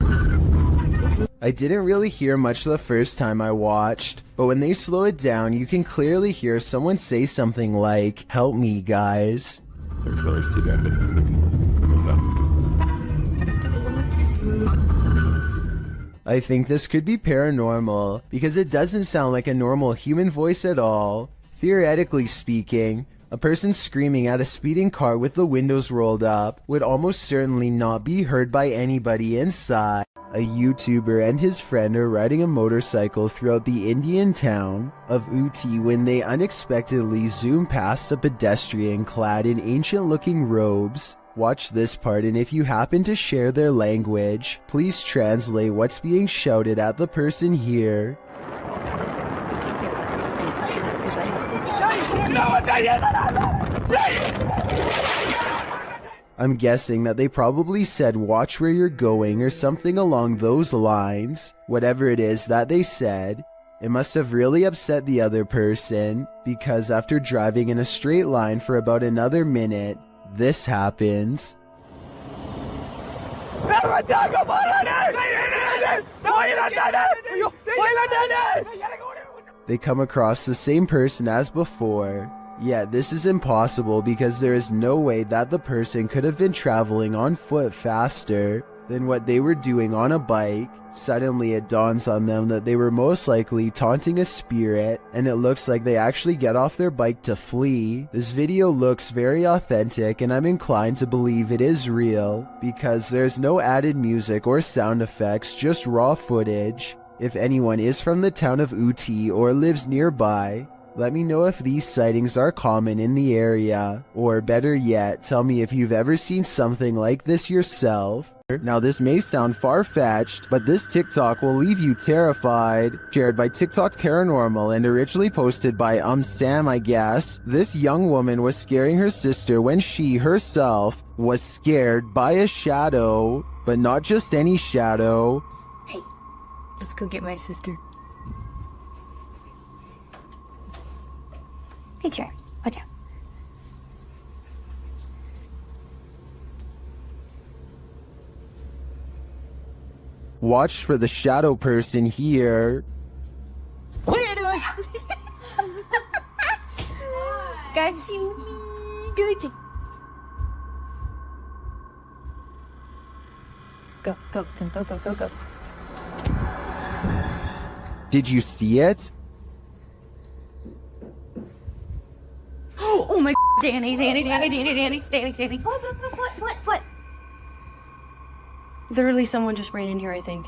I didn't really hear much the first time I watched, but when they slow it down, you can clearly hear someone say something like, "Help me, guys." They're close together. I think this could be paranormal because it doesn't sound like a normal human voice at all. Theoretically speaking, a person screaming at a speeding car with the windows rolled up would almost certainly not be heard by anybody inside. A YouTuber and his friend are riding a motorcycle throughout the Indian town of Ooty when they unexpectedly zoom past a pedestrian clad in ancient-looking robes. Watch this part, and if you happen to share their language, please translate what's being shouted at the person here. I'm guessing that they probably said watch where you're going or something along those lines. Whatever it is that they said, it must have really upset the other person, because after driving in a straight line for about another minute, this happens. They come across the same person as before. Yet this is impossible because there is no way that the person could have been traveling on foot faster than what they were doing on a bike. Suddenly it dawns on them that they were most likely taunting a spirit, and it looks like they actually get off their bike to flee. This video looks very authentic, and I'm inclined to believe it is real because there's no added music or sound effects, just raw footage. If anyone is from the town of Ooty or lives nearby, let me know if these sightings are common in the area, or better yet, tell me if you've ever seen something like this yourself. Now this may sound far-fetched, but this TikTok will leave you terrified. Shared by TikTok Paranormal and originally posted by Sam, I guess. This young woman was scaring her sister when she herself was scared by a shadow, but not just any shadow. Hey, let's go get my sister. Hey, chair. Watch out. Watch for the shadow person here. What are you doing? Got you. Got you. Go, go, go, go, go, go, go. Did you see it? Oh my Danny. What? Literally, someone just ran in here, I think.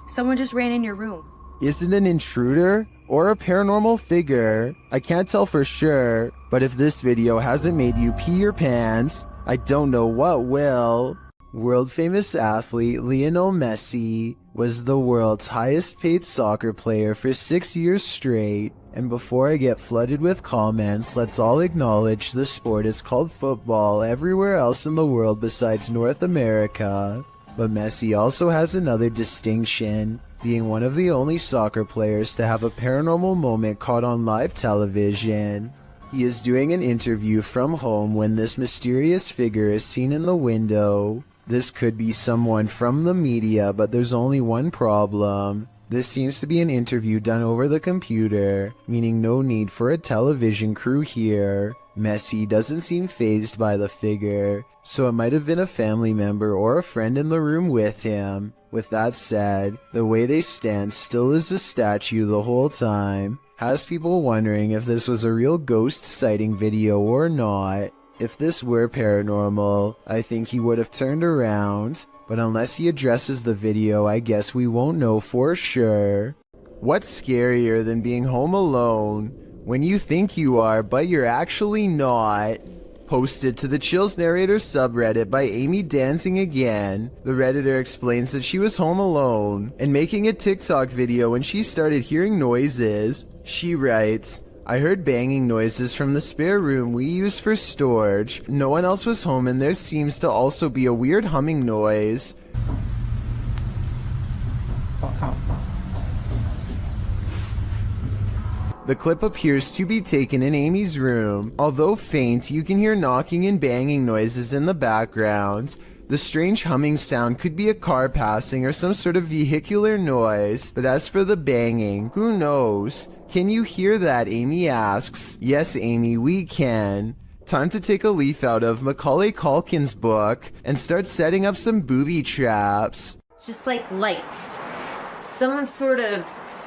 Someone just ran in your room. Is it an intruder or a paranormal figure? I can't tell for sure, but if this video hasn't made you pee your pants, I don't know what will. World famous athlete Lionel Messi was the world's highest paid soccer player for 6 years straight. And before I get flooded with comments, let's all acknowledge the sport is called football everywhere else in the world besides North America. But Messi also has another distinction, being one of the only soccer players to have a paranormal moment caught on live television. He is doing an interview from home when this mysterious figure is seen in the window. This could be someone from the media, but there's only one problem. This seems to be an interview done over the computer, meaning no need for a television crew here. Messi doesn't seem fazed by the figure, so it might have been a family member or a friend in the room with him. With that said, the way they stand still as a statue the whole time has people wondering if this was a real ghost sighting video or not. If this were paranormal, I think he would have turned around. But unless he addresses the video, I guess we won't know for sure. What's scarier than being home alone when you think you are, but you're actually not? Posted to the Chills Narrator subreddit by Amy Dancing Again, the Redditor explains that she was home alone and making a TikTok video when she started hearing noises. She writes, I heard banging noises from the spare room we use for storage. No one else was home and there seems to also be a weird humming noise. The clip appears to be taken in Amy's room. Although faint, you can hear knocking and banging noises in the background. The strange humming sound could be a car passing or some sort of vehicular noise, but as for the banging, who knows? Can you hear that? Amy asks. Yes, Amy, we can. Time to take a leaf out of Macaulay Culkin's book and start setting up some booby traps. just like lights. Some sort of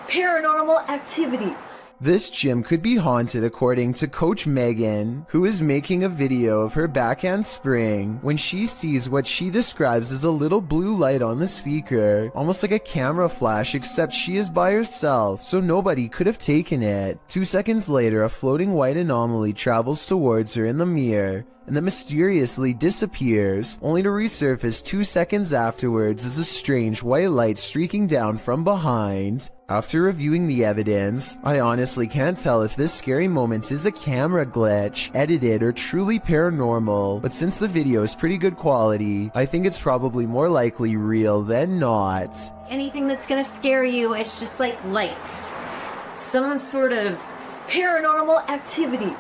paranormal activity. This gym could be haunted according to Coach Megan, who is making a video of her backhand spring when she sees what she describes as a little blue light on the speaker, almost like a camera flash, except she is by herself, so nobody could have taken it. 2 seconds later, a floating white anomaly travels towards her in the mirror, and then mysteriously disappears, only to resurface 2 seconds afterwards as a strange white light streaking down from behind. After reviewing the evidence, I honestly can't tell if this scary moment is a camera glitch, edited, or truly paranormal, but since the video is pretty good quality, I think it's probably more likely real than not. Anything that's gonna scare you, it's just like lights. Some sort of paranormal activity.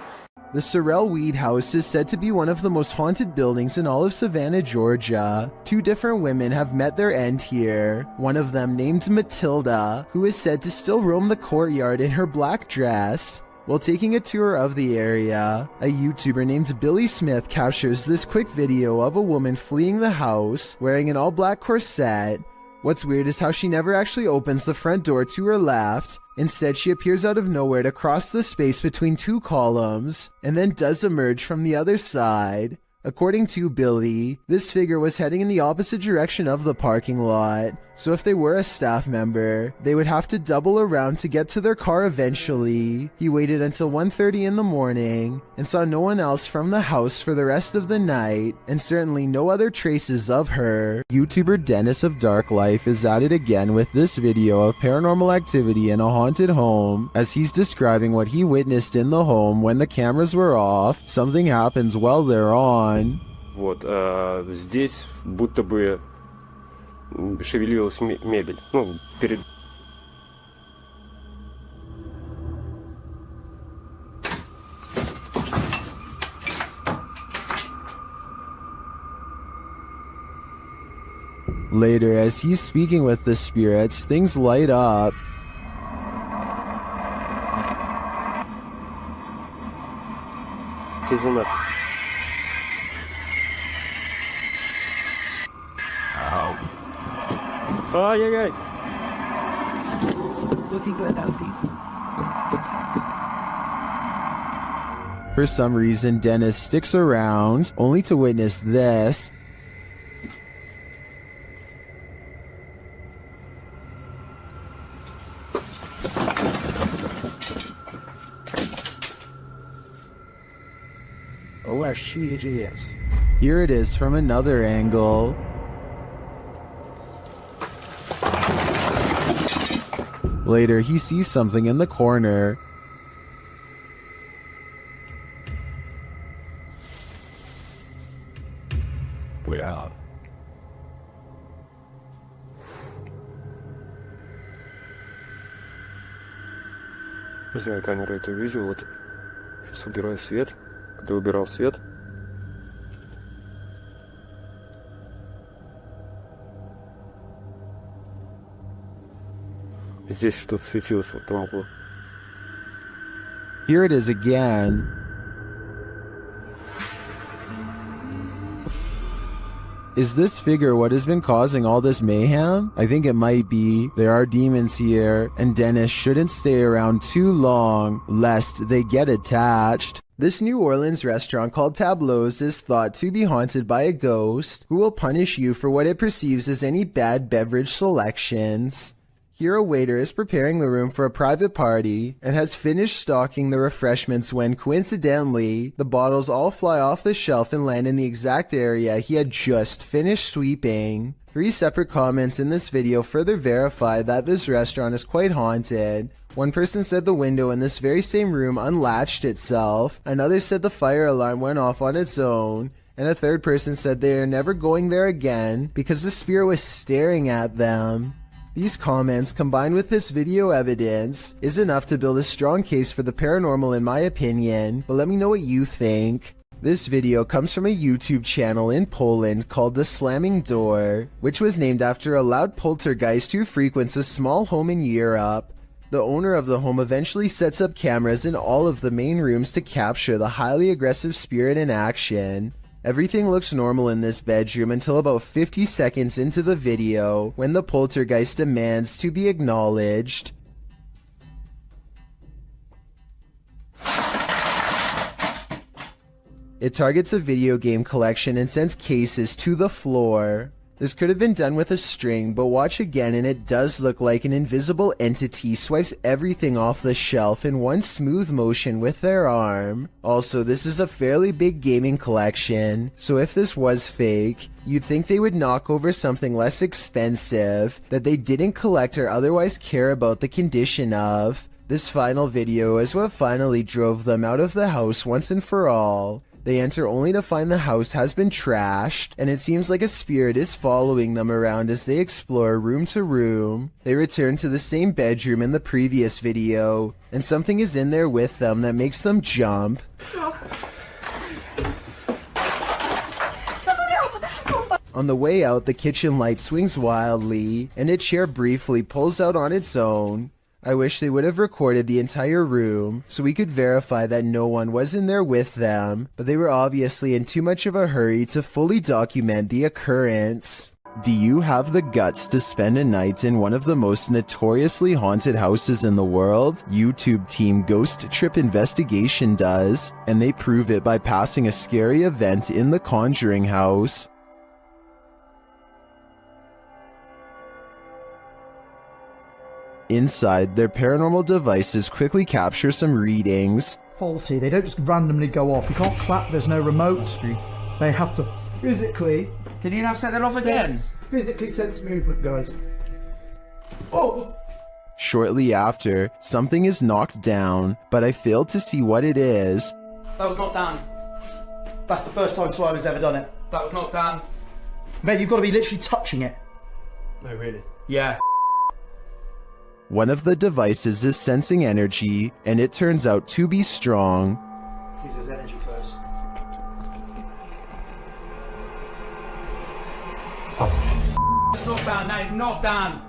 The Sorrel Weed House is said to be one of the most haunted buildings in all of Savannah, Georgia. 2 different women have met their end here. One of them, named Matilda, who is said to still roam the courtyard in her black dress. While taking a tour of the area, a YouTuber named Billy Smith captures this quick video of a woman fleeing the house, wearing an all-black corset. What's weird is how she never actually opens the front door to her left. Instead, she appears out of nowhere to cross the space between 2 columns, and then does emerge from the other side. According to Billy, this figure was heading in the opposite direction of the parking lot, so if they were a staff member, they would have to double around to get to their car eventually. He waited until 1:30 in the morning and saw no one else from the house for the rest of the night, and certainly no other traces of her. YouTuber Dennis of Dark Life is at it again with this video of paranormal activity in a haunted home, as he's describing what he witnessed in the home when the cameras were off. Something happens while they're on. Вот, здесь будто бы шевелилась мебель. Ну, перед... Later, as he's speaking with the spirits, things light up. Ай-яй-яй! For some reason, Dennis sticks around, only to witness this. Here it is from another angle. Later, he sees something in the corner. Way out. Не знаю, камера это видео. Вот сейчас убираю свет. Когда убирал свет, здесь что-то светилось в этом углу. Here it is again. Is this figure what has been causing all this mayhem? I think it might be. There are demons here, and Dennis shouldn't stay around too long, lest they get attached. This New Orleans restaurant called Tableau's is thought to be haunted by a ghost who will punish you for what it perceives as any bad beverage selections. Here a waiter is preparing the room for a private party and has finished stocking the refreshments when, coincidentally, the bottles all fly off the shelf and land in the exact area he had just finished sweeping. 3 separate comments in this video further verify that this restaurant is quite haunted. One person said the window in this very same room unlatched itself, another said the fire alarm went off on its own, and a third person said they are never going there again because the spirit was staring at them. These comments, combined with this video evidence, is enough to build a strong case for the paranormal in my opinion, but let me know what you think. This video comes from a YouTube channel in Poland called The Slamming Door, which was named after a loud poltergeist who frequents a small home in Europe. The owner of the home eventually sets up cameras in all of the main rooms to capture the highly aggressive spirit in action. Everything looks normal in this bedroom until about 50 seconds into the video, when the poltergeist demands to be acknowledged. It targets a video game collection and sends cases to the floor. This could have been done with a string, but watch again and it does look like an invisible entity swipes everything off the shelf in one smooth motion with their arm. Also, this is a fairly big gaming collection, so if this was fake, you'd think they would knock over something less expensive that they didn't collect or otherwise care about the condition of. This final video is what finally drove them out of the house once and for all. They enter only to find the house has been trashed, and it seems like a spirit is following them around as they explore room to room. They return to the same bedroom in the previous video, and something is in there with them that makes them jump. On the way out, the kitchen light swings wildly, and a chair briefly pulls out on its own. I wish they would have recorded the entire room so we could verify that no one was in there with them, but they were obviously in too much of a hurry to fully document the occurrence. Do you have the guts to spend a night in one of the most notoriously haunted houses in the world? YouTube team Ghost Trip Investigation does, and they prove it by passing a scary event in the Conjuring house. Inside, their paranormal devices quickly capture some readings. Faulty, they don't just randomly go off. You can't clap, there's no remote. They have to physically... Can you now set that off again? Physically sense movement, guys. Oh! Shortly after, something is knocked down, but I failed to see what it is. That was not Dan. That's the first time Slimer's ever done it. That was not Dan. Mate, you've got to be literally touching it. No, really? Yeah. One of the devices is sensing energy, and it turns out to be strong. Please, there's energy close. It's not Dan, that is not Dan.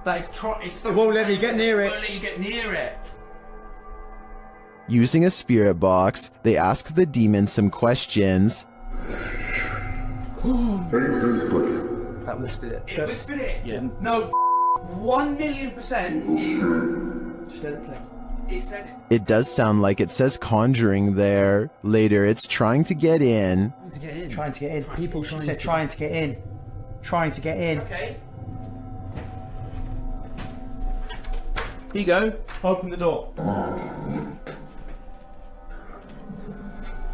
That is it's It won't let me get near it. It won't let you get near it. Using a spirit box, they ask the demon some questions. That whispered it. It whispered it? Yeah. No, 1,000,000%. Just let it play. It said it. It does sound like it says conjuring there. Later, it's trying to get in. Trying to get in. People said trying to get in. Trying to get in. Okay. Here you go. Open the door.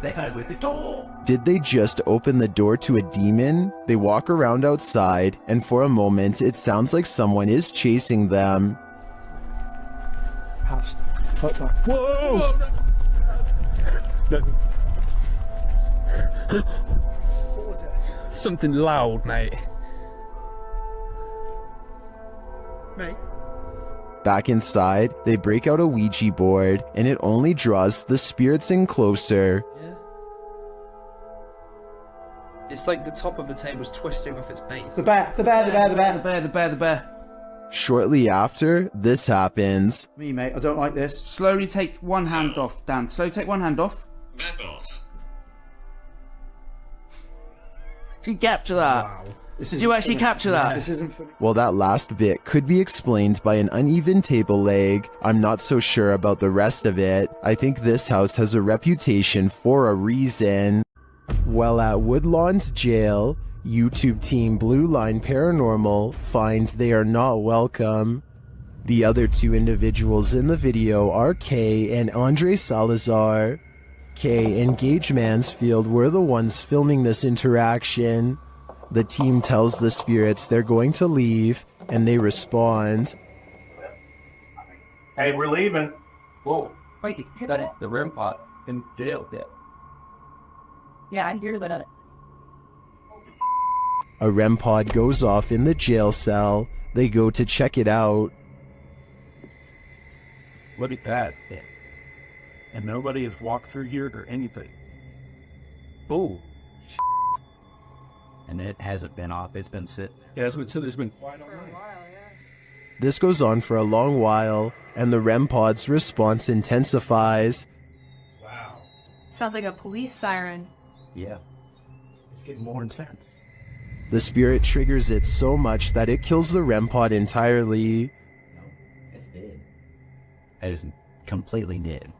They opened the door. Did they just open the door to a demon? They walk around outside, and for a moment, it sounds like someone is chasing them. House. Whoa! What was it? Something loud, mate. Mate. Back inside, they break out a Ouija board, and it only draws the spirits in closer. Yeah. It's like the top of the table's twisting off its base. The bear. The bear. Shortly after, this happens. Me, mate, I don't like this. Slowly take one hand off, Dan. Slowly take one hand off. Back off. Did you capture that? Wow. Did you actually capture that? This isn't for me. Well, that last bit could be explained by an uneven table leg. I'm not so sure about the rest of it. I think this house has a reputation for a reason. While at Woodlawn's jail, YouTube team Blue Line Paranormal finds they are not welcome. The other two individuals in the video are Kay and Andre Salazar. Kay and Gage Mansfield were the ones filming this interaction. The team tells the spirits they're going to leave, and they respond. Hey, we're leaving. Whoa, wait, that the REM pod in jail there. Yeah, I hear that. A REM pod goes off in the jail cell. They go to check it out. Look at that. And nobody has walked through here or anything. Oh. And it hasn't been off, it's been sitting. Yeah, that's what it said, there's been quiet all night. This goes on for a long while, and the REM pod's response intensifies. Sounds like a police siren. Yeah. getting more intense. The spirit triggers it so much that it kills the REM pod entirely. It's dead. It is completely dead.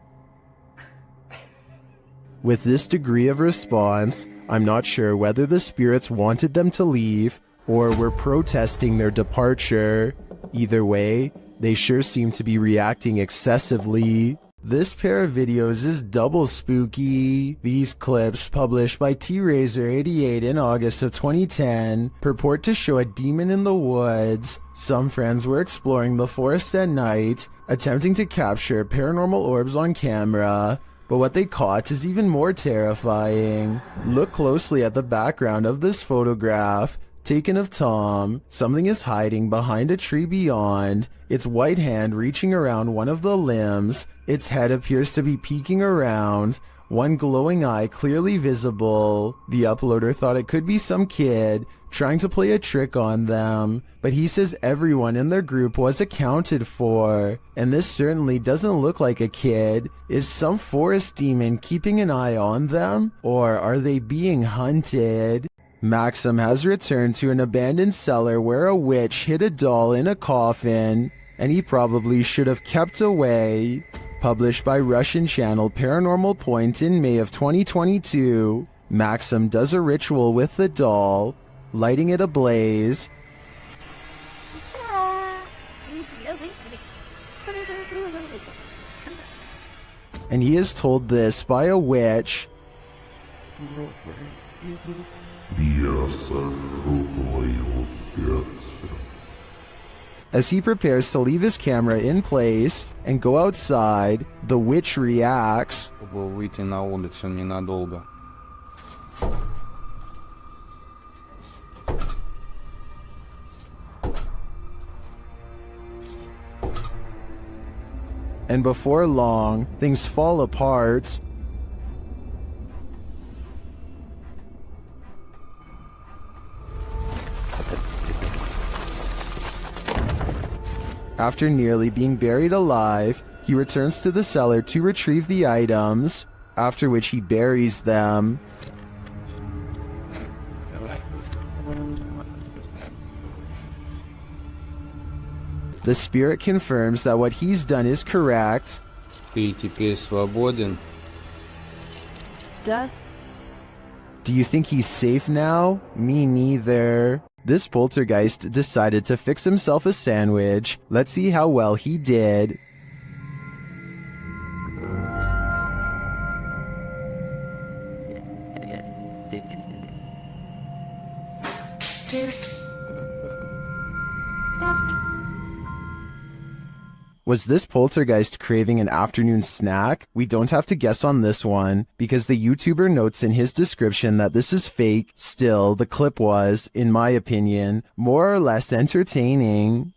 With this degree of response, I'm not sure whether the spirits wanted them to leave or were protesting their departure. Either way, they sure seem to be reacting excessively. This pair of videos is double spooky. These clips, published by T-Razor88 in August of 2010, purport to show a demon in the woods. Some friends were exploring the forest at night, attempting to capture paranormal orbs on camera, but what they caught is even more terrifying. Look closely at the background of this photograph, taken of Tom. Something is hiding behind a tree beyond, its white hand reaching around one of the limbs. Its head appears to be peeking around, one glowing eye clearly visible. The uploader thought it could be some kid trying to play a trick on them, but he says everyone in their group was accounted for, and this certainly doesn't look like a kid. Is some forest demon keeping an eye on them, or are they being hunted? Maxim has returned to an abandoned cellar where a witch hid a doll in a coffin, and he probably should have kept away. Published by Russian channel Paranormal Point in May of 2022, Maxim does a ritual with the doll, lighting it ablaze. And he is told this by a witch. As he prepares to leave his camera in place and go outside, the witch reacts. Выйти на улицу ненадолго. And before long, things fall apart. After nearly being buried alive, he returns to the cellar to retrieve the items, after which he buries them. The spirit confirms that what he's done is correct. Ты теперь свободен. Do you think he's safe now? Me neither. This poltergeist decided to fix himself a sandwich. Let's see how well he did. Was this poltergeist craving an afternoon snack? We don't have to guess on this one, because the YouTuber notes in his description that this is fake. Still, the clip was, in my opinion, more or less entertaining.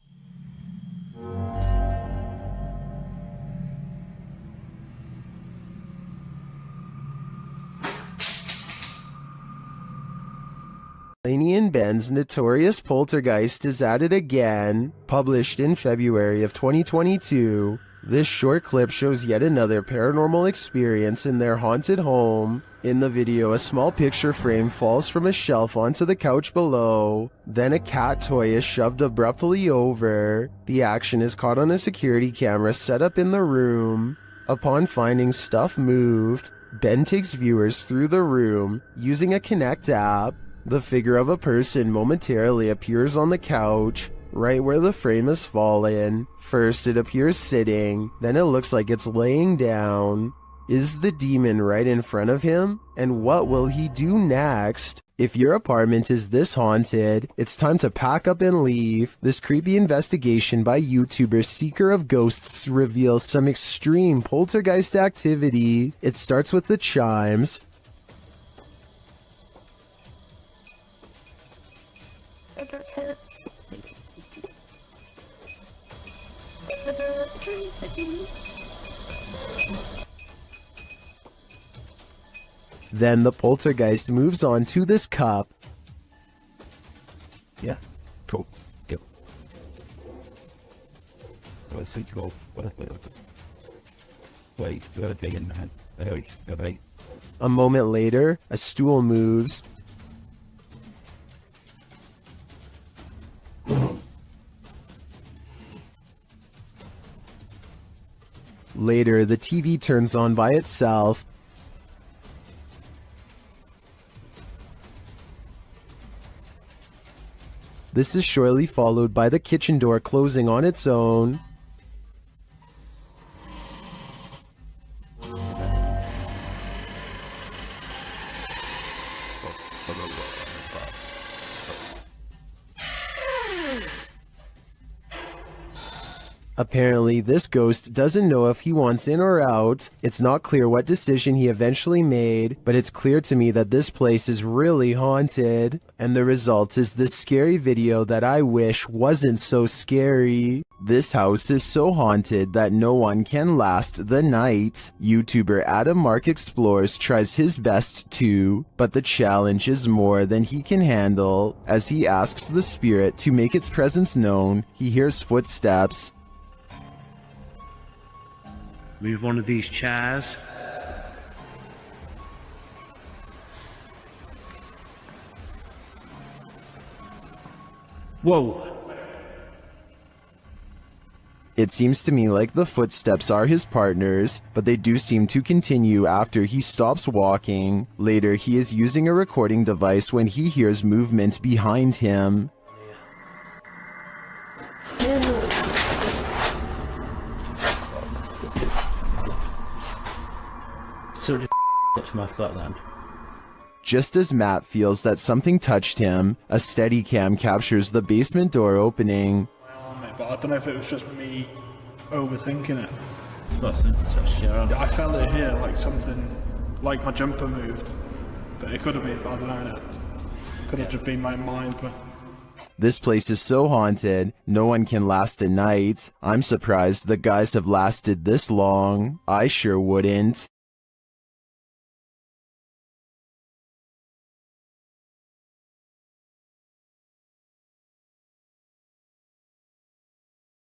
Laney and Ben's Notorious Poltergeist is at it again. Published in February of 2022, this short clip shows yet another paranormal experience in their haunted home. In the video, a small picture frame falls from a shelf onto the couch below. Then a cat toy is shoved abruptly over. The action is caught on a security camera set up in the room. Upon finding stuff moved, Ben takes viewers through the room using a Kinect app. The figure of a person momentarily appears on the couch, right where the frame has fallen. First it appears sitting, then it looks like it's laying down. Is the demon right in front of him? And what will he do next? If your apartment is this haunted, it's time to pack up and leave. This creepy investigation by YouTuber Seeker of Ghosts reveals some extreme poltergeist activity. It starts with the chimes. Then the poltergeist moves on to this cup. Yeah, cool. Yep. A moment later, a stool moves. Later, the TV turns on by itself. This is shortly followed by the kitchen door closing on its own. Apparently, this ghost doesn't know if he wants in or out. It's not clear what decision he eventually made, but it's clear to me that this place is really haunted. And the result is this scary video that I wish wasn't so scary. This house is so haunted that no one can last the night. YouTuber Adam Mark Explores tries his best too, but the challenge is more than he can handle. As he asks the spirit to make its presence known, he hears footsteps. Move one of these chairs. Whoa. It seems to me like the footsteps are his partners, but they do seem to continue after he stops walking. Later, he is using a recording device when he hears movement behind him. So just touch my foot then. Just as Matt feels that something touched him, a Steadicam captures the basement door opening. But I don't know if it was just me overthinking it. What sense touched your arm? I felt it here, like something, like my jumper moved. But it could have been, I don't know. Could have just been my mind. But This place is so haunted, no one can last a night. I'm surprised the guys have lasted this long. I sure wouldn't.